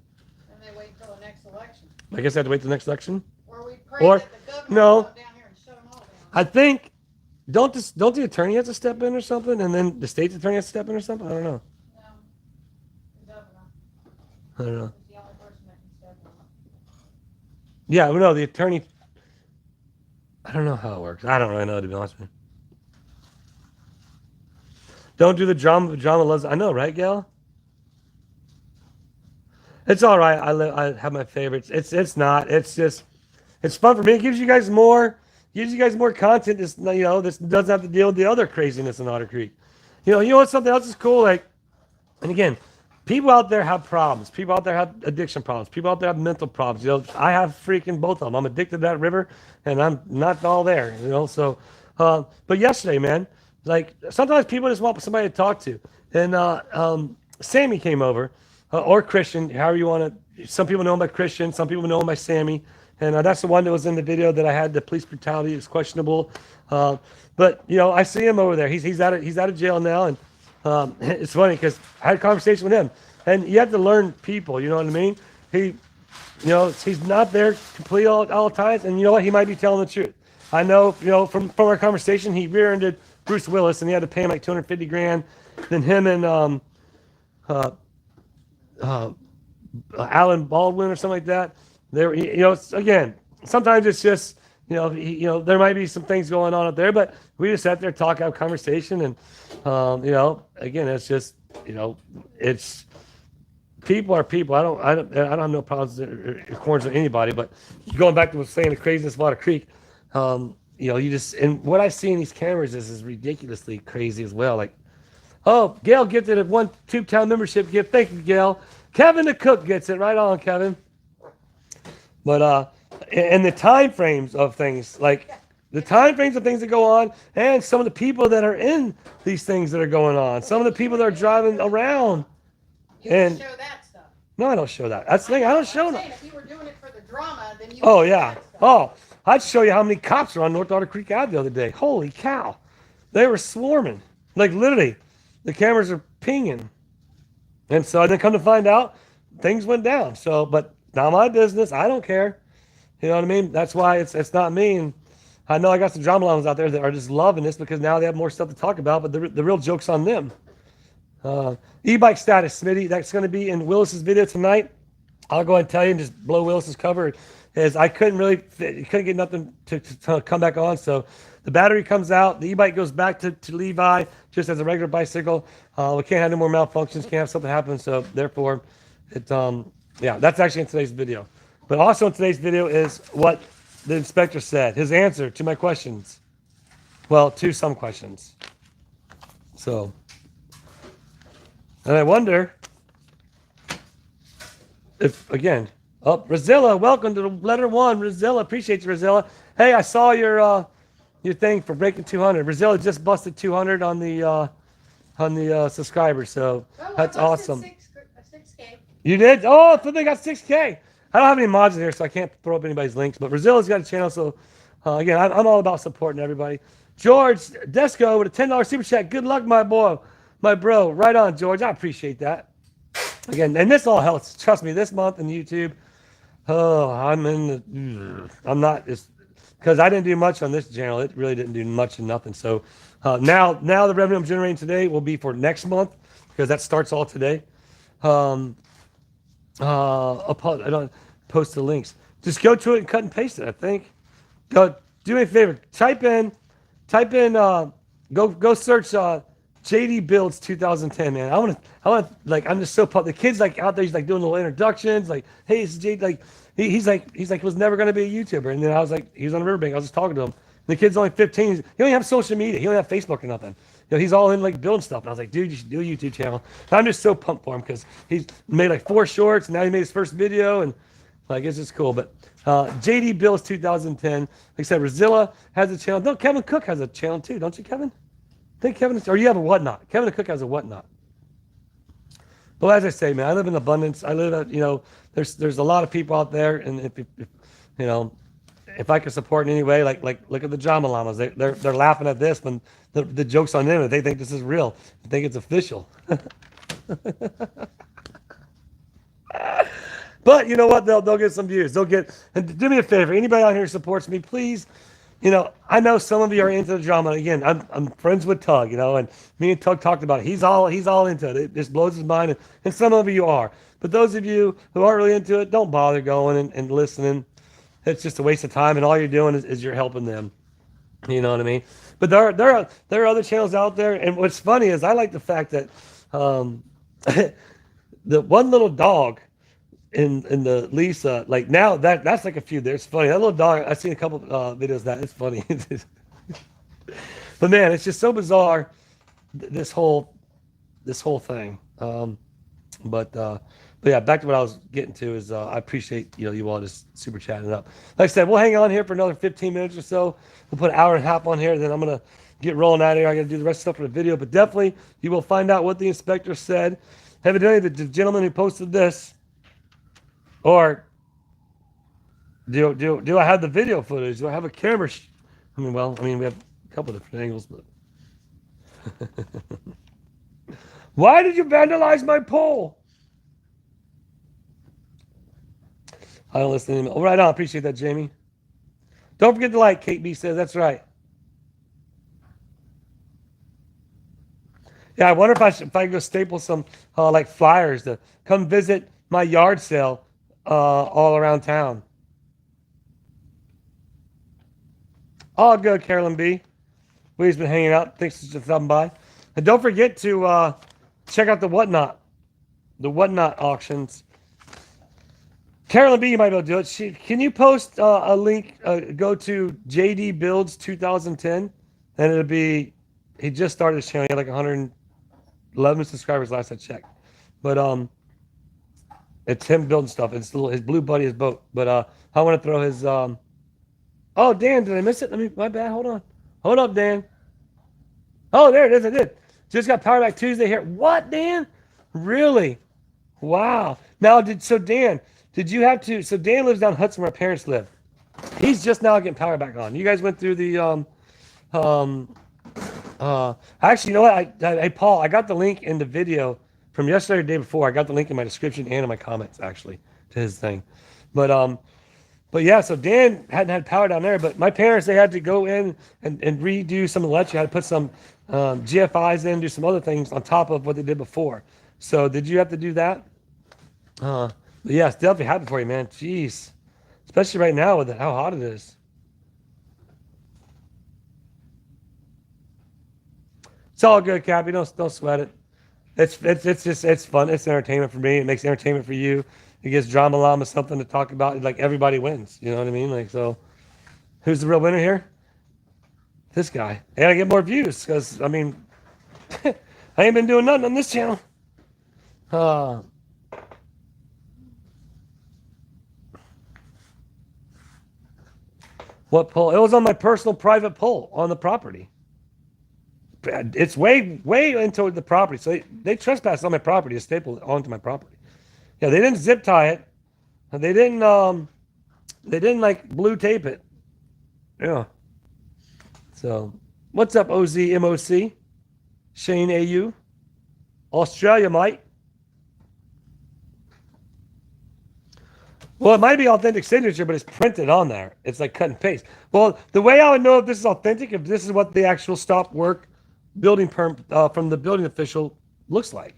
And they wait till the next election. I guess I have to wait till the next election. Or we pray Or- that the governor no. will go down here and shut them all down. I think don't the attorney have to step in or something, and then the state's attorney has to step in or something. I don't know. No, the governor I don't know. is the only person that can step in. Yeah, well, no, the attorney. I don't know how it works. I don't really know, to be honest with you. Don't do the drama. Drama loves. I know, right, Gail? It's all right. I have my favorites. It's not. It's just it's fun for me. It gives you guys more content. This this doesn't have to deal with the other craziness in Otter Creek. You know what? Something else is cool. Like, and again, people out there have problems. People out there have addiction problems. People out there have mental problems. I have freaking both of them. I'm addicted to that river, and I'm not all there. So, but yesterday, man, like sometimes people just want somebody to talk to, and Sammy came over, or Christian, however you want to. Some people know him by Christian. Some people know him by Sammy, and that's the one that was in the video that I had. The police brutality is questionable, but I see him over there. He's out of jail now, and it's funny because I had a conversation with him, and you have to learn people. You know what I mean? He's not there completely all the times, and you know what? He might be telling the truth. I know, from our conversation, he rear-ended Bruce Willis, and he had to pay him like $250,000. Then him and Alan Baldwin or something like that. There, again, sometimes it's just, there might be some things going on up there, but we just sat there, talk, have a conversation, and again, it's just, it's people are people. I don't have no problems or corners with anybody, but going back to saying the craziness of Otter Creek, you just, and what I see in these cameras is ridiculously crazy as well. Like, oh, Gail gifted a 1 Tubetown membership gift. Thank you, Gail. Kevin the cook gets it. Right on, Kevin. But and the time frames of things, like the time frames of things that go on, and some of the people that are in these things that are going on, some of the people that are driving around. You And can show that stuff. no, I don't show that. That's the thing. I don't show I'm that. saying, if you were doing it for the drama, then you Oh would show yeah. that stuff. Oh, I'd show you how many cops are on North Otter Creek Ave the other day. Holy cow, they were swarming. Like literally, the cameras are pinging. And so then come to find out, things went down. So, but not my business. I don't care. You know what I mean? That's why it's not me. And I know I got some drama llamas out there that are just loving this because now they have more stuff to talk about. But the real joke's on them. E-bike status, Smitty. That's going to be in Willis's video tonight. I'll go ahead and tell you and just blow Willis's cover. Is I couldn't get nothing to come back on. So the battery comes out. The e-bike goes back to Levi just as a regular bicycle. We can't have no more malfunctions. Can't have something happen. So therefore, that's actually in today's video. But also in today's video is what the inspector said. His answer to my questions. Well, to some questions. So, and I wonder if, again, Rosilla, welcome to letter 1. Rosilla, appreciate you, Rosilla. Hey, I saw your thing for breaking 200. Rosilla just busted 200 on the subscribers, so Well, that's I busted awesome. 6K. You did? Oh, I they got 6K. I don't have any mods in here, so I can't throw up anybody's links. But Rozilla's got a channel, so again, I'm all about supporting everybody. George Desco with a $10 super chat. Good luck, my boy, my bro. Right on, George. I appreciate that. Again, and this all helps. Trust me, this month on YouTube. Oh, I'm not just because I didn't do much on this channel. It really didn't do much and nothing. So now the revenue I'm generating today will be for next month because that starts all today. I don't post the links. Just go to it and cut and paste it. I think. Go do me a favor. Type in. Go search JD Builds 2010. Man, I want to like. I'm just so pumped. The kid's like out there. He's like doing little introductions. Like, hey, it's JD. Like he's like was never gonna be a YouTuber. And then I was like, he was on the riverbank. I was just talking to him. The kid's only 15. He don't even have social media. He don't have Facebook or nothing. He's all in like building stuff. And I was like, dude, you should do a YouTube channel. And I'm just so pumped for him because he's made like 4 shorts. And now he made his first video. And like, it's just cool. But JD Builds 2010. Like I said, Rosilla has a channel. No, Kevin Cook has a channel too. Don't you, Kevin? I think Kevin, or you have a Whatnot. Kevin Cook has a Whatnot. But as I say, man, I live in abundance. I live at, there's a lot of people out there, and if you know, if I can support in any way, like look at the drama llamas. They're laughing at this when the joke's on them. They think this is real. They think it's official. But you know what? They'll get some views. They'll get. And do me a favor. Anybody out here who supports me, please. I know some of you are into the drama. Again, I'm friends with Tug. And me and Tug talked about it. He's all into it. It just blows his mind, and some of you are. But those of you who aren't really into it, don't bother going and listening. It's just a waste of time, and all you're doing is you're helping them. You know what I mean? But there are other channels out there, and what's funny is I like the fact that the one little dog in the Lisa, like now that's like a few there. It's funny. That little dog, I've seen a couple videos of that. It's funny. But man, it's just so bizarre, this whole thing. But yeah, back to what I was getting to is I appreciate you all just super chatting it up. Like I said, we'll hang on here for another 15 minutes or so. We'll put an hour and a half on here, then I'm gonna get rolling out of here. I got to do the rest of the stuff for the video, but definitely you will find out what the inspector said. Evidently, the gentleman who posted this, or do I have the video footage? Do I have a camera? We have a couple of different angles, but why did you vandalize my pole? I don't listen to him. Oh, right on. Appreciate that, Jamie. Don't forget to like. Kate B says that's right. Yeah, I wonder if I can go staple some like flyers to come visit my yard sale all around town. All good, Carolyn B. We've been hanging out. Thanks for stopping by. And don't forget to check out the Whatnot auctions. Carolyn B, you might be able to do it. Can you post a link? Go to JD Builds 2010, and it'll be. He just started his channel. He had like 111 subscribers last I checked. But it's him building stuff. It's his blue buddy, his boat. But I want to throw his. Oh, Dan, did I miss it? My bad. Hold up, Dan. Oh, there it is. I did. Just got Power Back Tuesday here. What, Dan? Really? Wow. Now, Dan, did you have to? So Dan lives down Hudson where my parents live. He's just now getting Power Back on. You guys went through the actually, you know what? Hey, Paul, I got the link in the video from yesterday or the day before. I got the link in my description and in my comments, actually, to his thing. But yeah, so Dan hadn't had power down there, but my parents, they had to go in and redo some of the electric. Had to put some GFIs in, do some other things on top of what they did before. So did you have to do that? But yeah, it's definitely happy for you, man. Jeez. Especially right now with how hot it is. It's all good, Cappy. Don't sweat it. It's fun. It's entertainment for me. It makes entertainment for you. It gives Drama Llama something to talk about. Like everybody wins. You know what I mean? Like, so who's the real winner here? This guy. And I get more views because I ain't been doing nothing on this channel. What poll? It was on my personal private poll on the property. It's way into the property. So they trespassed on my property, a staple onto my property. Yeah, they didn't zip tie it. They didn't like blue tape it. Yeah. So what's up, OZMOC? Shane AU. Australia, mate. Well, it might be authentic signature, but it's printed on there. It's like cut and paste. Well, the way I would know if this is authentic, if this is what the actual stop work building perm from the building official looks like.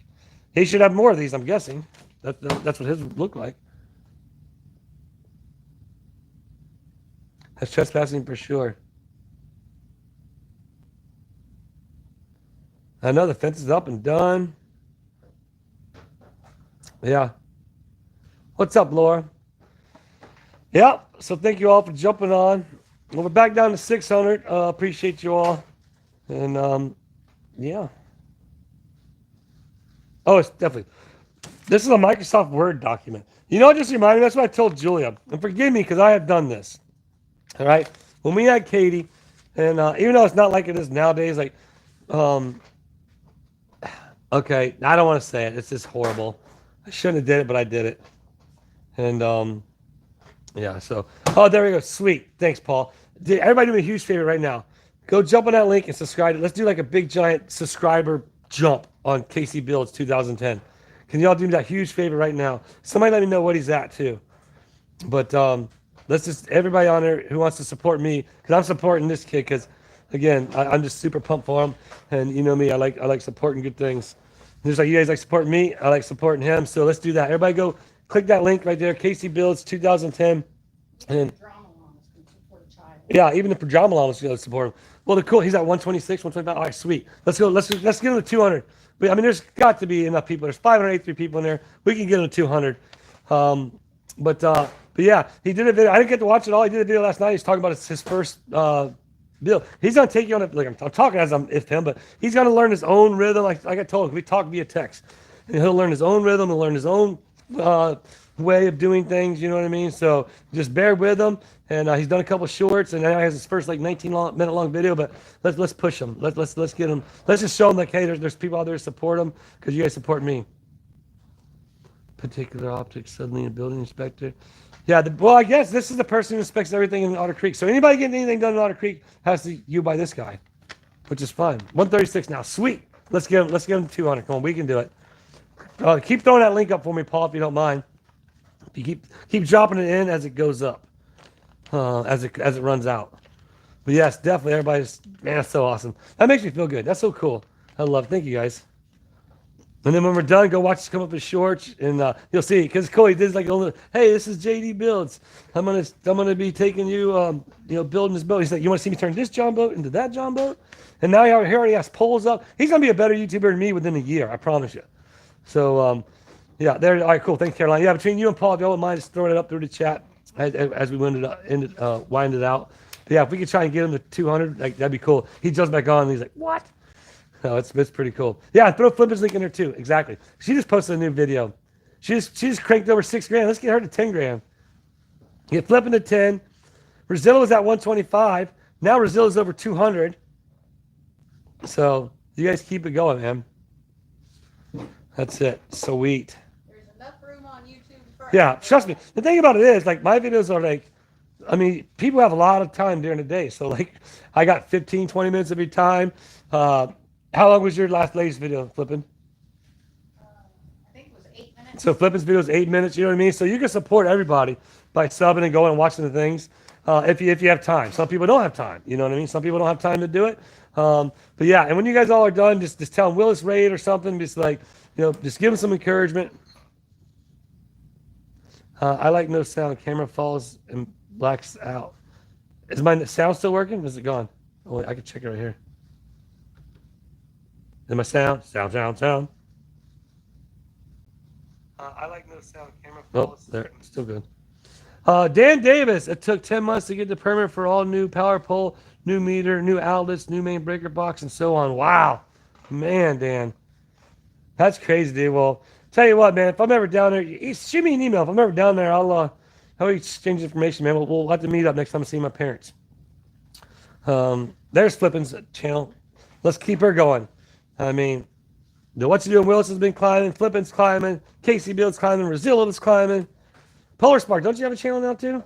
He should have more of these, I'm guessing. That's what his would look like. That's trespassing for sure. I know the fence is up and done. Yeah. What's up, Laura? Yeah, so thank you all for jumping on. Well, we're back down to 600. Appreciate you all. And, yeah. Oh, it's definitely. This is a Microsoft Word document. You know what just reminded me? That's what I told Julia. And forgive me because I have done this. All right? When we had Katie, and even though it's not like it is nowadays, like, Okay, I don't want to say it. It's just horrible. I shouldn't have did it, but I did it. And yeah. So, oh, there we go. Sweet. Thanks, Paul. Everybody do me a huge favor right now. Go jump on that link and subscribe. Let's do like a big giant subscriber jump on Casey Builds 2010. Can y'all do me that huge favor right now? Somebody let me know what he's at too. But let's just everybody on there who wants to support me, because I'm supporting this kid. Because again, I'm just super pumped for him, and you know me, I like supporting good things. Just like you guys like supporting me, I like supporting him. So let's do that. Everybody go click that link right there, Casey Builds 2010, and yeah, even the pajama llamas going to support him. Well, the cool, he's at 126, 125. All right, sweet. Let's go. Let's get him to 200. But, I mean, there's got to be enough people. There's 583 people in there. We can get him to 200. But yeah, he did a video. I didn't get to watch it all. He did a video last night. He's talking about his first build. He's gonna take you on it. Like I'm talking as I'm if him, but he's gonna learn his own rhythm. Like I told him, we talk via text, and he'll learn his own rhythm. He'll learn his own way of doing things. You know what I mean? So just bear with him. And he's done a couple shorts, and now he has his first like 19-minute long video. But let's push him. Let's get him. Let's just show him like, hey, there's people out there to support him because you guys support me. Particular optics suddenly a building inspector. Yeah, well, I guess this is the person who inspects everything in Otter Creek. So anybody getting anything done in Otter Creek has to you by this guy, which is fine. 136 now, sweet. Let's get him 200. Come on, we can do it. Keep throwing that link up for me, Paul, if you don't mind. If you keep dropping it in as it goes up, as it runs out. But yes, definitely, everybody's man, that's so awesome. That makes me feel good. That's so cool. I love it. Thank you guys. And then when we're done, go watch us come up with shorts, and you'll see. Because Cody did like, hey, this is JD Builds. I'm gonna be taking you, building this boat. He's like, you want to see me turn this John boat into that John boat? And now he already has poles up. He's gonna be a better YouTuber than me within a year. I promise you. So yeah, there. All right, cool. Thanks, Caroline. Yeah, between you and Paul, if y'all wouldn't mind just throwing it up through the chat as we wind it out. But yeah, if we could try and get him to 200, like that'd be cool. He jumps back on, and he's like, what? No, it's pretty cool. Yeah, throw Flipper's link in there too. Exactly. She just posted a new video. She just cranked over $6,000. Let's get her to 10 grand. Get Flipping to 10. Brazil was at 125. Now Brazil's over 200. So you guys keep it going, man. That's it. Sweet. There's enough room on YouTube for Yeah, trust me. The thing about it is, like, my videos are like, I mean, people have a lot of time during the day. So, like, I got 15, 20 minutes of your time. How long was your latest video, Flippin'? I think it was 8 minutes. So Flippin's video is 8 minutes, you know what I mean? So you can support everybody by subbing and going and watching the things if you have time. Some people don't have time, you know what I mean? Some people don't have time to do it. But yeah, and when you guys all are done, just tell them Willis Raid or something. Just like, just give them some encouragement. I like no sound. Camera falls and blacks out. Is my sound still working? Is it gone? Oh, wait, I can check it right here. Is my sound? Sound. I like no sound. Camera falls. Oh, there. Still good. Dan Davis. It took 10 months to get the permit for all new power pole, new meter, new outlets, new main breaker box, and so on. Wow. Man, Dan. That's crazy, dude. Well, tell you what, man. If I'm ever down there, shoot me an email. If I'm ever down there, I'll exchange information, man. We'll have to meet up next time I see my parents. There's Flippin's channel. Let's keep her going. I mean, What You Doing Willis has been climbing, Flippin's climbing, Casey Builds climbing, Rosilla's climbing. Polar Spark, don't you have a channel now too?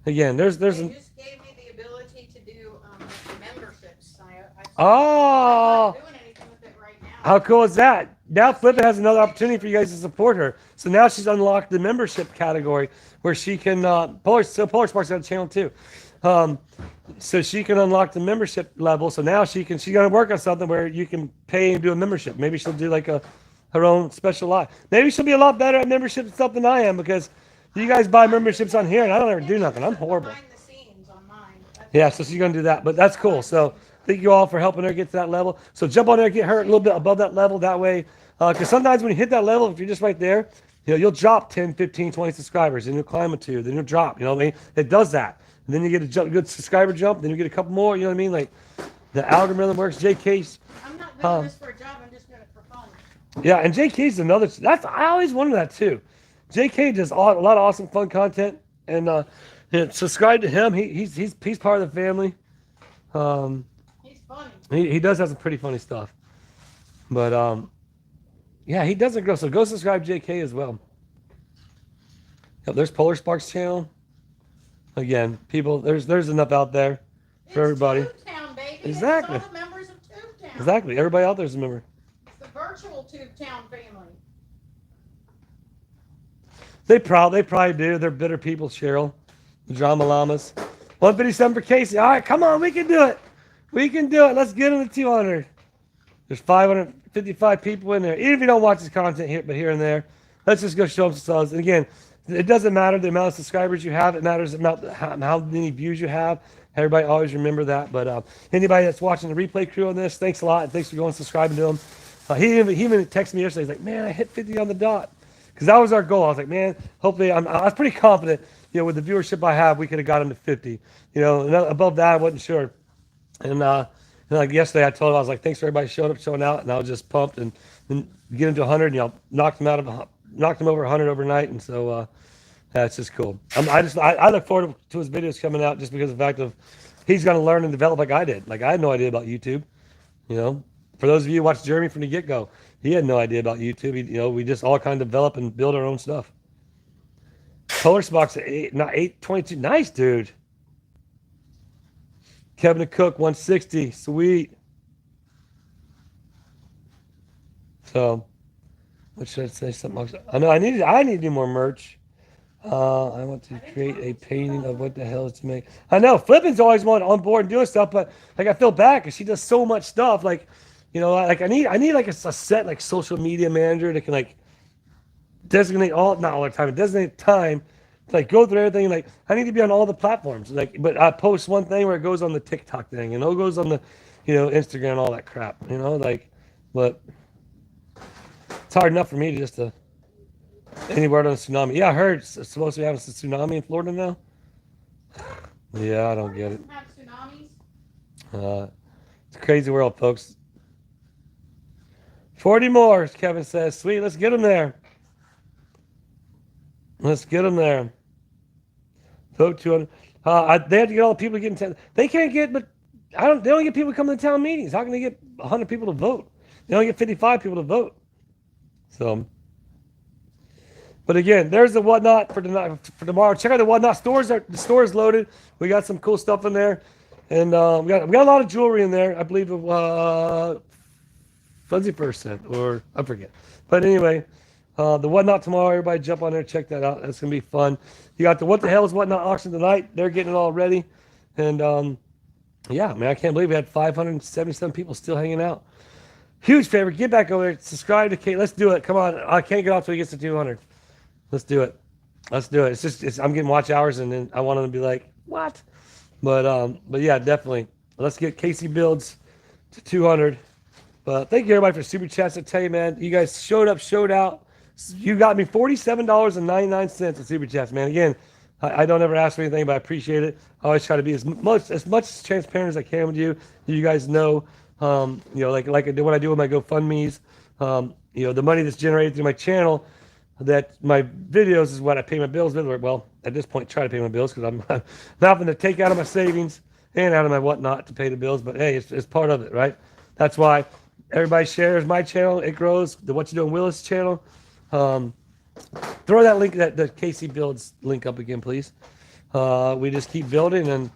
Again, there's They just gave me the ability to do memberships. Oh, I'm not doing anything with it right now. How cool is that? Now Flippin has another opportunity for you guys to support her. So now she's unlocked the membership category where she can Polar Spark's got a channel too. So she can unlock the membership level. So now she's gonna work on something where you can pay and do a membership. Maybe she'll do like her own special lot. Maybe she'll be a lot better at membership and stuff than I am, because you guys buy memberships on here and I don't ever do nothing. I'm horrible. Behind the scenes on mine. Yeah, so she's gonna do that, but that's cool. So thank you all for helping her get to that level. So jump on there, get her a little bit above that level. That way, because sometimes when you hit that level, if you're just right there, you'll drop 10, 15, 20 subscribers, and you'll climb a 2, then you'll drop. You know what I mean? It does that. And then you get a good subscriber jump, then you get a couple more, you know what I mean? Like, the algorithm works. JK's. I'm not doing this for a job, I'm just doing it for fun. Yeah, and JK's another, I always wanted that too. JK does a lot of awesome fun content, and subscribe to him. He's part of the family. He's funny. He does have some pretty funny stuff. But yeah, he doesn't grow. So go subscribe JK as well. Yep, there's Polar Sparks channel. Again, people, there's enough out there for everybody. It's Tubetown, baby. Exactly. It's all the members of Tubetown. Exactly. Everybody out there's a member. It's the virtual Tubetown family. They probably do. They're bitter people, Cheryl. The drama llamas. 157 for Casey. All right, come on, we can do it. We can do it. Let's get in the 200. There's 555 people in there. Even if you don't watch this content here, but here and there, let's just go show them some subs. And again, it doesn't matter the amount of subscribers you have. It matters about how many views you have. Everybody always remember that. But anybody that's watching the replay crew on this, thanks a lot. And thanks for going and subscribing to them. He even texted me yesterday. He's like, man, I hit 50 on the dot. Because that was our goal. I was like, man, hopefully, I was pretty confident, with the viewership I have, we could have got him to 50. And above that, I wasn't sure. And like yesterday, I told him, I was like, thanks for everybody showing out. And I was just pumped and get him to 100. Knocked him over 100 overnight. And so that's just cool. I look forward to his videos coming out just because of the fact of he's going to learn and develop like I did. Like I had no idea about YouTube. For those of you who watched Jeremy from the get-go, he had no idea about YouTube. We just all kind of develop and build our own stuff. Polar Spock's at 822. Nice, dude. Kevin the Cook, 160. Sweet. So, what should I say? Something else? I know I need to do more merch. I want to create a painting of what the hell is to make. I know Flippin's always on board and doing stuff, but like I feel bad because she does so much stuff. Like I need like a set like social media manager that can like designate not all the time, but designate time to like go through everything. Like I need to be on all the platforms. Like, but I post one thing where it goes on the TikTok thing, it goes on the, Instagram, all that crap. But it's hard enough for me to just any word on a tsunami. Yeah, I heard it's supposed to be having a tsunami in Florida now. Yeah, I don't get it. Have tsunamis. It's a crazy world, folks. 40 more, Kevin says. Sweet, let's get them there. Let's get them there. Vote 200. They have to get all the people to get in town. They can't get, but they don't get people to come to the town meetings. How can they get 100 people to vote? They only get 55 people to vote. So, but again, there's the Whatnot for tomorrow. Check out the Whatnot stores. The store is loaded. We got some cool stuff in there, and we got a lot of jewelry in there. I believe Fuzzy percent, or I forget. But anyway, the Whatnot tomorrow. Everybody jump on there, check that out. That's gonna be fun. You got the What the Hell is Whatnot auction tonight. They're getting it all ready, and yeah, man, I can't believe we had 577 people still hanging out. Huge favor, get back over there, subscribe to Kate. Let's do it. Come on, I can't get off till he gets to 200. Let's do it. I'm getting watch hours, and then I want them to be like, what? But yeah, definitely. Let's get Casey Builds to 200. But thank you everybody for super chats. I tell you, man, you guys showed out. You got me $47.99 in super chats, man. Again, I don't ever ask for anything, but I appreciate it. I always try to be as much transparent as I can with you. You guys know, like I do when I do with my GoFundMe's. The money that's generated through my channel, that my videos is what I pay my bills with. Well, at this point, try to pay my bills because I'm having to take out of my savings and out of my whatnot to pay the bills. But hey, it's part of it, right? That's why everybody shares my channel. It grows. The What You Doing Willis channel. Throw that link, the Casey Builds link up again, please. We just keep building, and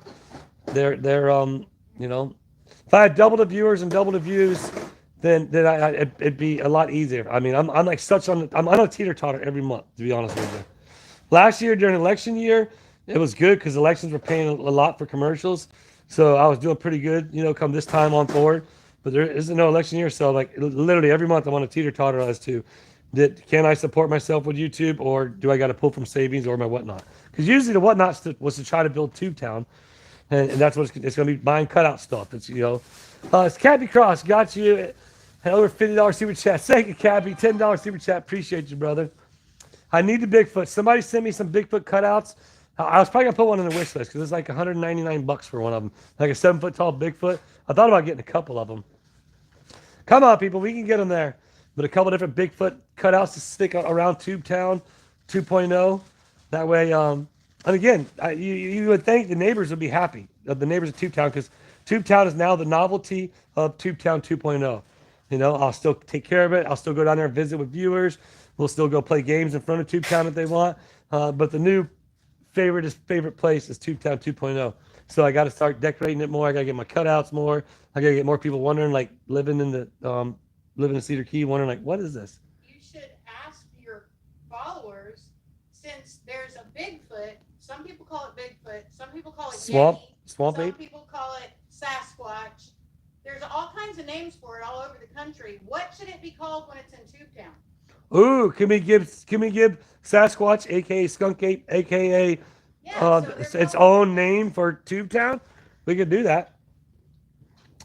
they're if I had double the viewers and double the views, then it'd be a lot easier. I mean, I'm like I'm on a teeter-totter every month, to be honest with you. Last year during election year, it was good because elections were paying a lot for commercials, so I was doing pretty good, come this time on forward. But there isn't no election year, so like literally every month I'm on a teeter-totter as to can I support myself with YouTube, or do I got to pull from savings or my whatnot? Because usually the whatnot was to try to build Tubetown, and that's what it's going to be, buying cutout stuff. It's it's Cappy Cross got you over $50 super chat. Thank you, Cappy. $10 super chat. Appreciate you, brother. I need the Bigfoot. Somebody send me some Bigfoot cutouts. I was probably gonna put one on the wish list because it's like $199 for one of them, like a 7-foot tall Bigfoot. I thought about getting a couple of them. Come on, people, we can get them there. But a couple different Bigfoot cutouts to stick around Tubetown 2.0. That way, and again, you would think the neighbors would be happy, the neighbors of Tubetown, because Tubetown is now the novelty of Tubetown 2.0. You know, I'll still take care of it. I'll still go down there and visit with viewers. We'll still go play games in front of TubeTown if they want. But the new favorite place is TubeTown 2.0. So I got to start decorating it more. I got to get my cutouts more. I got to get more people wondering, like living in Cedar Key, wondering like, what is this? You should ask your followers, since there's a Bigfoot. Some people call it Bigfoot. Some people call it Swamp Some ape. people call it Sasquatch. There's all kinds of names for it all over the country. What should it be called when it's in Tubetown? Ooh, can we give Sasquatch, aka Skunk Ape, aka its own name for Tubetown? We could do that.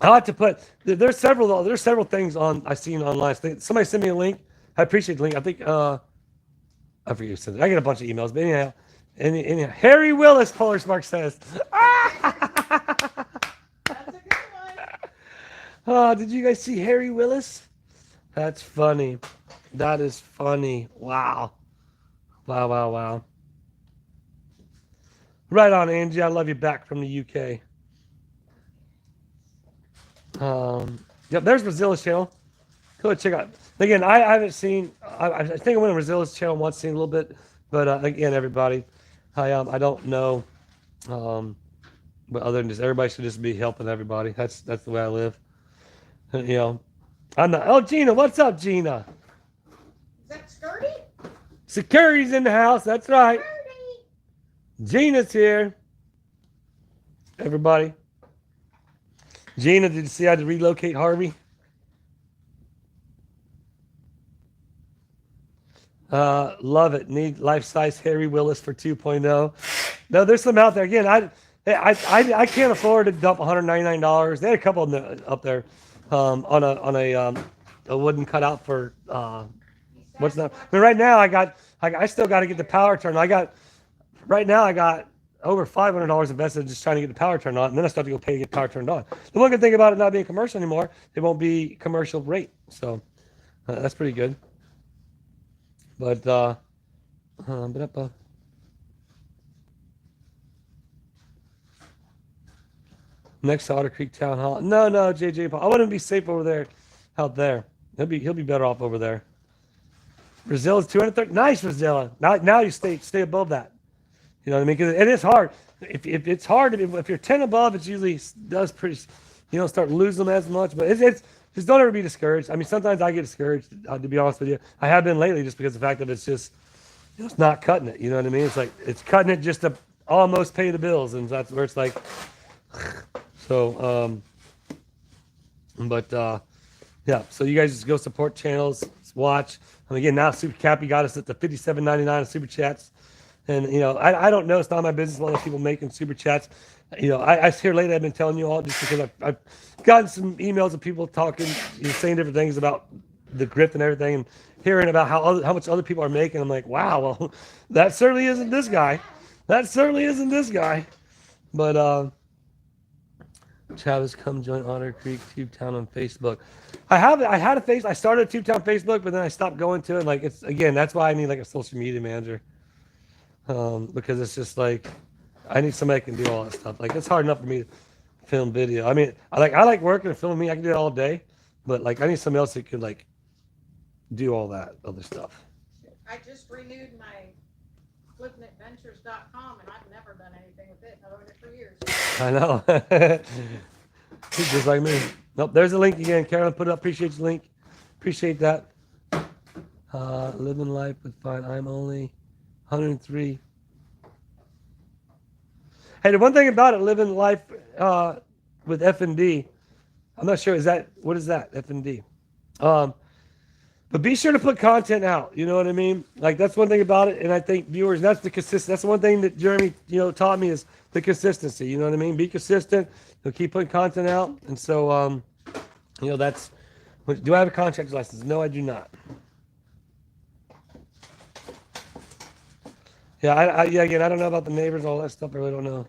I like to put. There's several things I've seen online. Somebody sent me a link. I appreciate the link. I think I forget who sent it. I get a bunch of emails, but anyhow, Harry Willis, Polar Spark says. That's a good one. Oh, did you guys see Harry Willis? That's funny. That is funny. Wow. Wow. Right on, Angie. I love you back from the UK. Yep, there's Brazilla's channel. Go check out. Again, I haven't seen. I think I went on Brazilla's channel once, seen a little bit, but again, everybody, I don't know. But other than just everybody should just be helping everybody. That's the way I live. You know, I'm not. Oh, Gina, what's up, Gina? Is that Skirty? Security's in the house. That's right. Skirty. Gina's here. Everybody. Gina, did you see I had to relocate Harvey? Love it. Need life-size Harry Willis for 2.0. No, there's some out there. Again, I can't afford to dump $199. They had a couple of them up there on a wooden cutout for what's that? I mean, right now I still got to get the power turned. I got over $500 invested just trying to get the power turned on, and then I start to go pay to get the power turned on. The one good thing about it not being commercial anymore, it won't be commercial rate, so that's pretty good. But next to Otter Creek Town Hall. No, JJ Paul. I wouldn't be safe over there, out there. He'll be better off over there. Brazil's 230. Nice, Brazil. Now you stay above that. You know what I mean? Because it is hard. If it's hard, if you're 10 above, it usually does pretty. You don't start losing them as much. But it's just don't ever be discouraged. I mean, sometimes I get discouraged. To be honest with you, I have been lately just because of the fact that it's just it's not cutting it. You know what I mean? It's like it's cutting it just to almost pay the bills, and that's where it's like. So, yeah. So you guys just go support channels, watch. And again, now Super Cappy got us at the $57.99 of super chats. And, you know, I don't know. It's not my business. What other people making super chats. You know, I here lately I've been telling you all just because I've gotten some emails of people talking, saying different things about the grift and everything, and hearing about how much other people are making. I'm like, wow, well, that certainly isn't this guy. That certainly isn't this guy. But Travis, come join Otter Creek Tubetown on Facebook. I started a Tubetown Facebook, but then I stopped going to it. Like it's again, that's why I need like a social media manager. Because it's just like I need somebody that can do all that stuff. Like it's hard enough for me to film video. I mean, I like working and filming me. I can do it all day, but like I need somebody else that could like do all that other stuff. I just renewed my flippingadventures.com and I've never done anything with it. I've owned it for years. I know. Just like me. Nope, there's a link again. Carolyn put it up. Appreciate the link. Appreciate that. Living life with fine. I'm only 103. Hey, the one thing about it, living life with F&D, I'm not sure, what is that, F&D? But be sure to put content out, you know what I mean? Like, that's one thing about it, and I think viewers, that's the one thing that Jeremy, taught me is the consistency, you know what I mean? Be consistent, keep putting content out, and so, that's, do I have a contractor's license? No, I do not. Yeah, again, I don't know about the neighbors, all that stuff. I really don't know.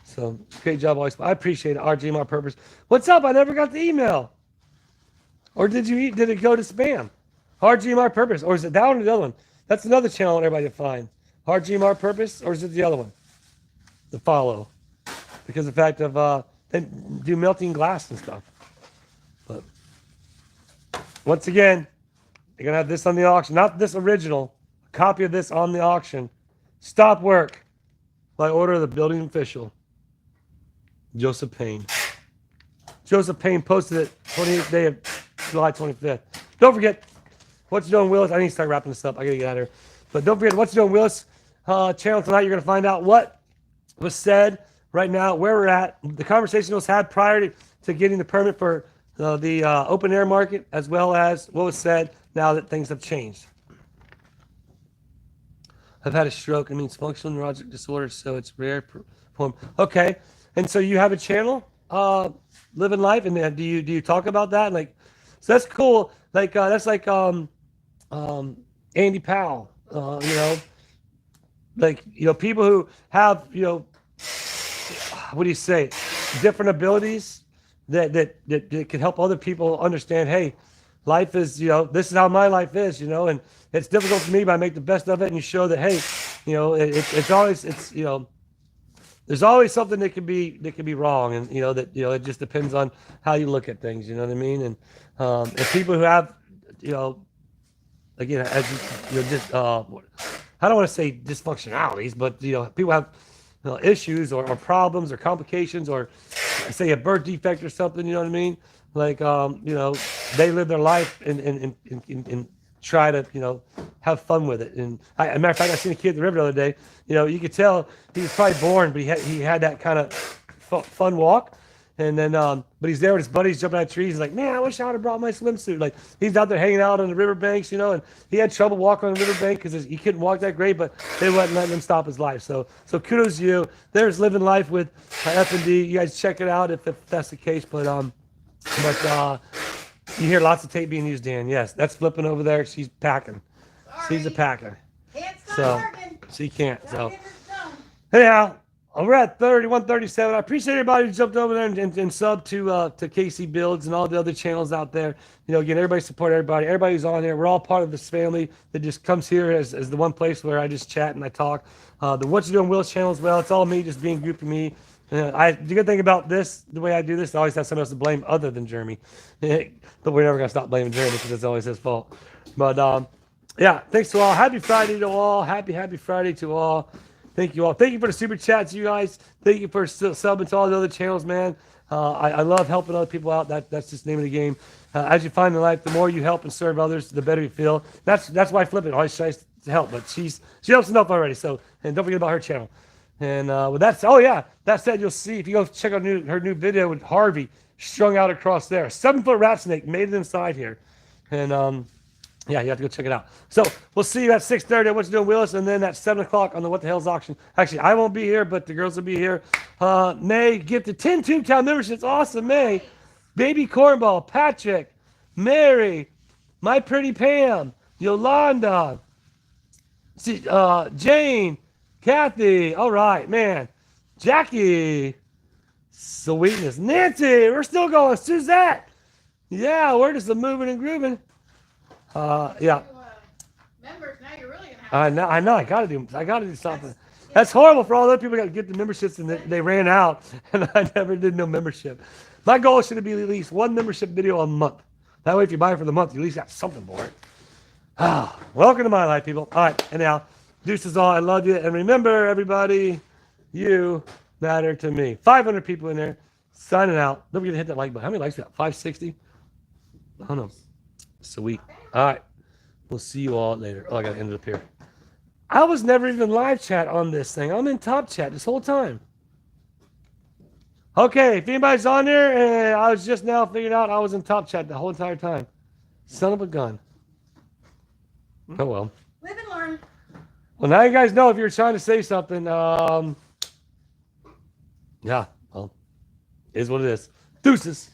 So, great job, always. I appreciate it. RGMR Purpose. What's up? I never got the email. Or did it go to spam? RGMR Purpose. Or is it that one or the other one? That's another channel I want everybody to find. RGMR Purpose, or is it the other one? The follow. Because of the fact of, they do melting glass and stuff. But, once again, you're going to have this on the auction. Not this original. A copy of this on the auction. Stop work by order of the building official, Joseph Payne. Joseph Payne posted it 28th day of July 25th. Don't forget, What You Doing Willis. I need to start wrapping this up. I got to get out of here. But don't forget, What You Doing Willis channel tonight. You're going to find out what was said right now, where we're at, the conversation was had prior to getting the permit for the open air market, as well as what was said now that things have changed. I've had a stroke. It means functional neurologic disorder, so it's rare form. Okay, and so you have a channel, living life, and do you talk about that? Like, so that's cool. Like that's like Andy Powell. People who have what do you say, different abilities that can help other people understand. Hey, life is, this is how my life is, and it's difficult for me, but I make the best of it. And you show that, hey, there's always something that can be wrong. And, it just depends on how you look at things, you know what I mean? And people who have, again, just, I don't want to say dysfunctionalities, but, people have issues or problems or complications, or say a birth defect or something, you know what I mean? Like, they live their life and try to, have fun with it. And as a matter of fact, I seen a kid at the river the other day. You could tell he was probably born, but he had that kind of fun walk. And then, but he's there with his buddies jumping out of trees. He's like, man, I wish I would have brought my swimsuit. Like, he's out there hanging out on the riverbanks, and he had trouble walking on the riverbank because he couldn't walk that great, but they wasn't letting him stop his life. So kudos to you. There's Living Life with F&D. You guys check it out if that's the case. But you hear lots of tape being used, Dan. Yes, that's flipping over there. She's packing. Sorry. She's a packer. Can't stop So working. she can't. Gotta So get this done. anyhow, we're at 137. I appreciate everybody who jumped over there and subbed to Casey Builds and all the other channels out there. Again, everybody support everybody. Everybody who's on here, we're all part of this family that just comes here as the one place where I just chat and I talk. The What You Doing Will's channel as well. It's all me, just being goofy me. The good thing about this, the way I do this, I always have someone else to blame other than Jeremy. But we're never going to stop blaming Jeremy because it's always his fault. But yeah, thanks to all. Happy Friday to all. Happy Friday to all. Thank you all. Thank you for the super chats, you guys. Thank you for subbing to all the other channels, man. I love helping other people out. That's just the name of the game. As you find in life, the more you help and serve others, the better you feel. That's why Flippin' always tries to help. But she helps enough already. So, and don't forget about her channel. And with that, that said, you'll see if you go check out her new video with Harvey strung out across there. 7-foot rat snake made it inside here. And yeah, you have to go check it out. So we'll see you at 6:30 at What You Doing Willis, and then at 7 o'clock on the What the Hell's auction. Actually, I won't be here, but the girls will be here. May gifted 10 Toontown memberships. Awesome, May. Baby Cornball, Patrick, Mary, My Pretty Pam, Yolanda, Jane, Kathy. All right, man. Jackie, Sweetness, Nancy. We're still going. Suzette. Yeah, we're just moving and grooving. Yeah. Members, now you're really gonna have I know. I gotta do something. That's horrible for all the other people that got to get the memberships and they ran out, and I never did no membership. My goal should be at least one membership video a month. That way, if you buy it for the month, you at least got something for it. Welcome to my life, people. All right, and now, deuces all. I love you, and remember, everybody, you matter to me. 500 people in there, signing out. Don't forget to hit that like button. How many likes we got? 560. I don't know. Sweet. All right. We'll see you all later. Oh, I got to end it up here. I was never even live chat on this thing. I'm in top chat this whole time. Okay. If anybody's on there, I was just now figuring out I was in top chat the whole entire time. Son of a gun. Oh, well. live and learn. Well, now you guys know if you're trying to say something. Yeah. Well, is what it is. Deuces.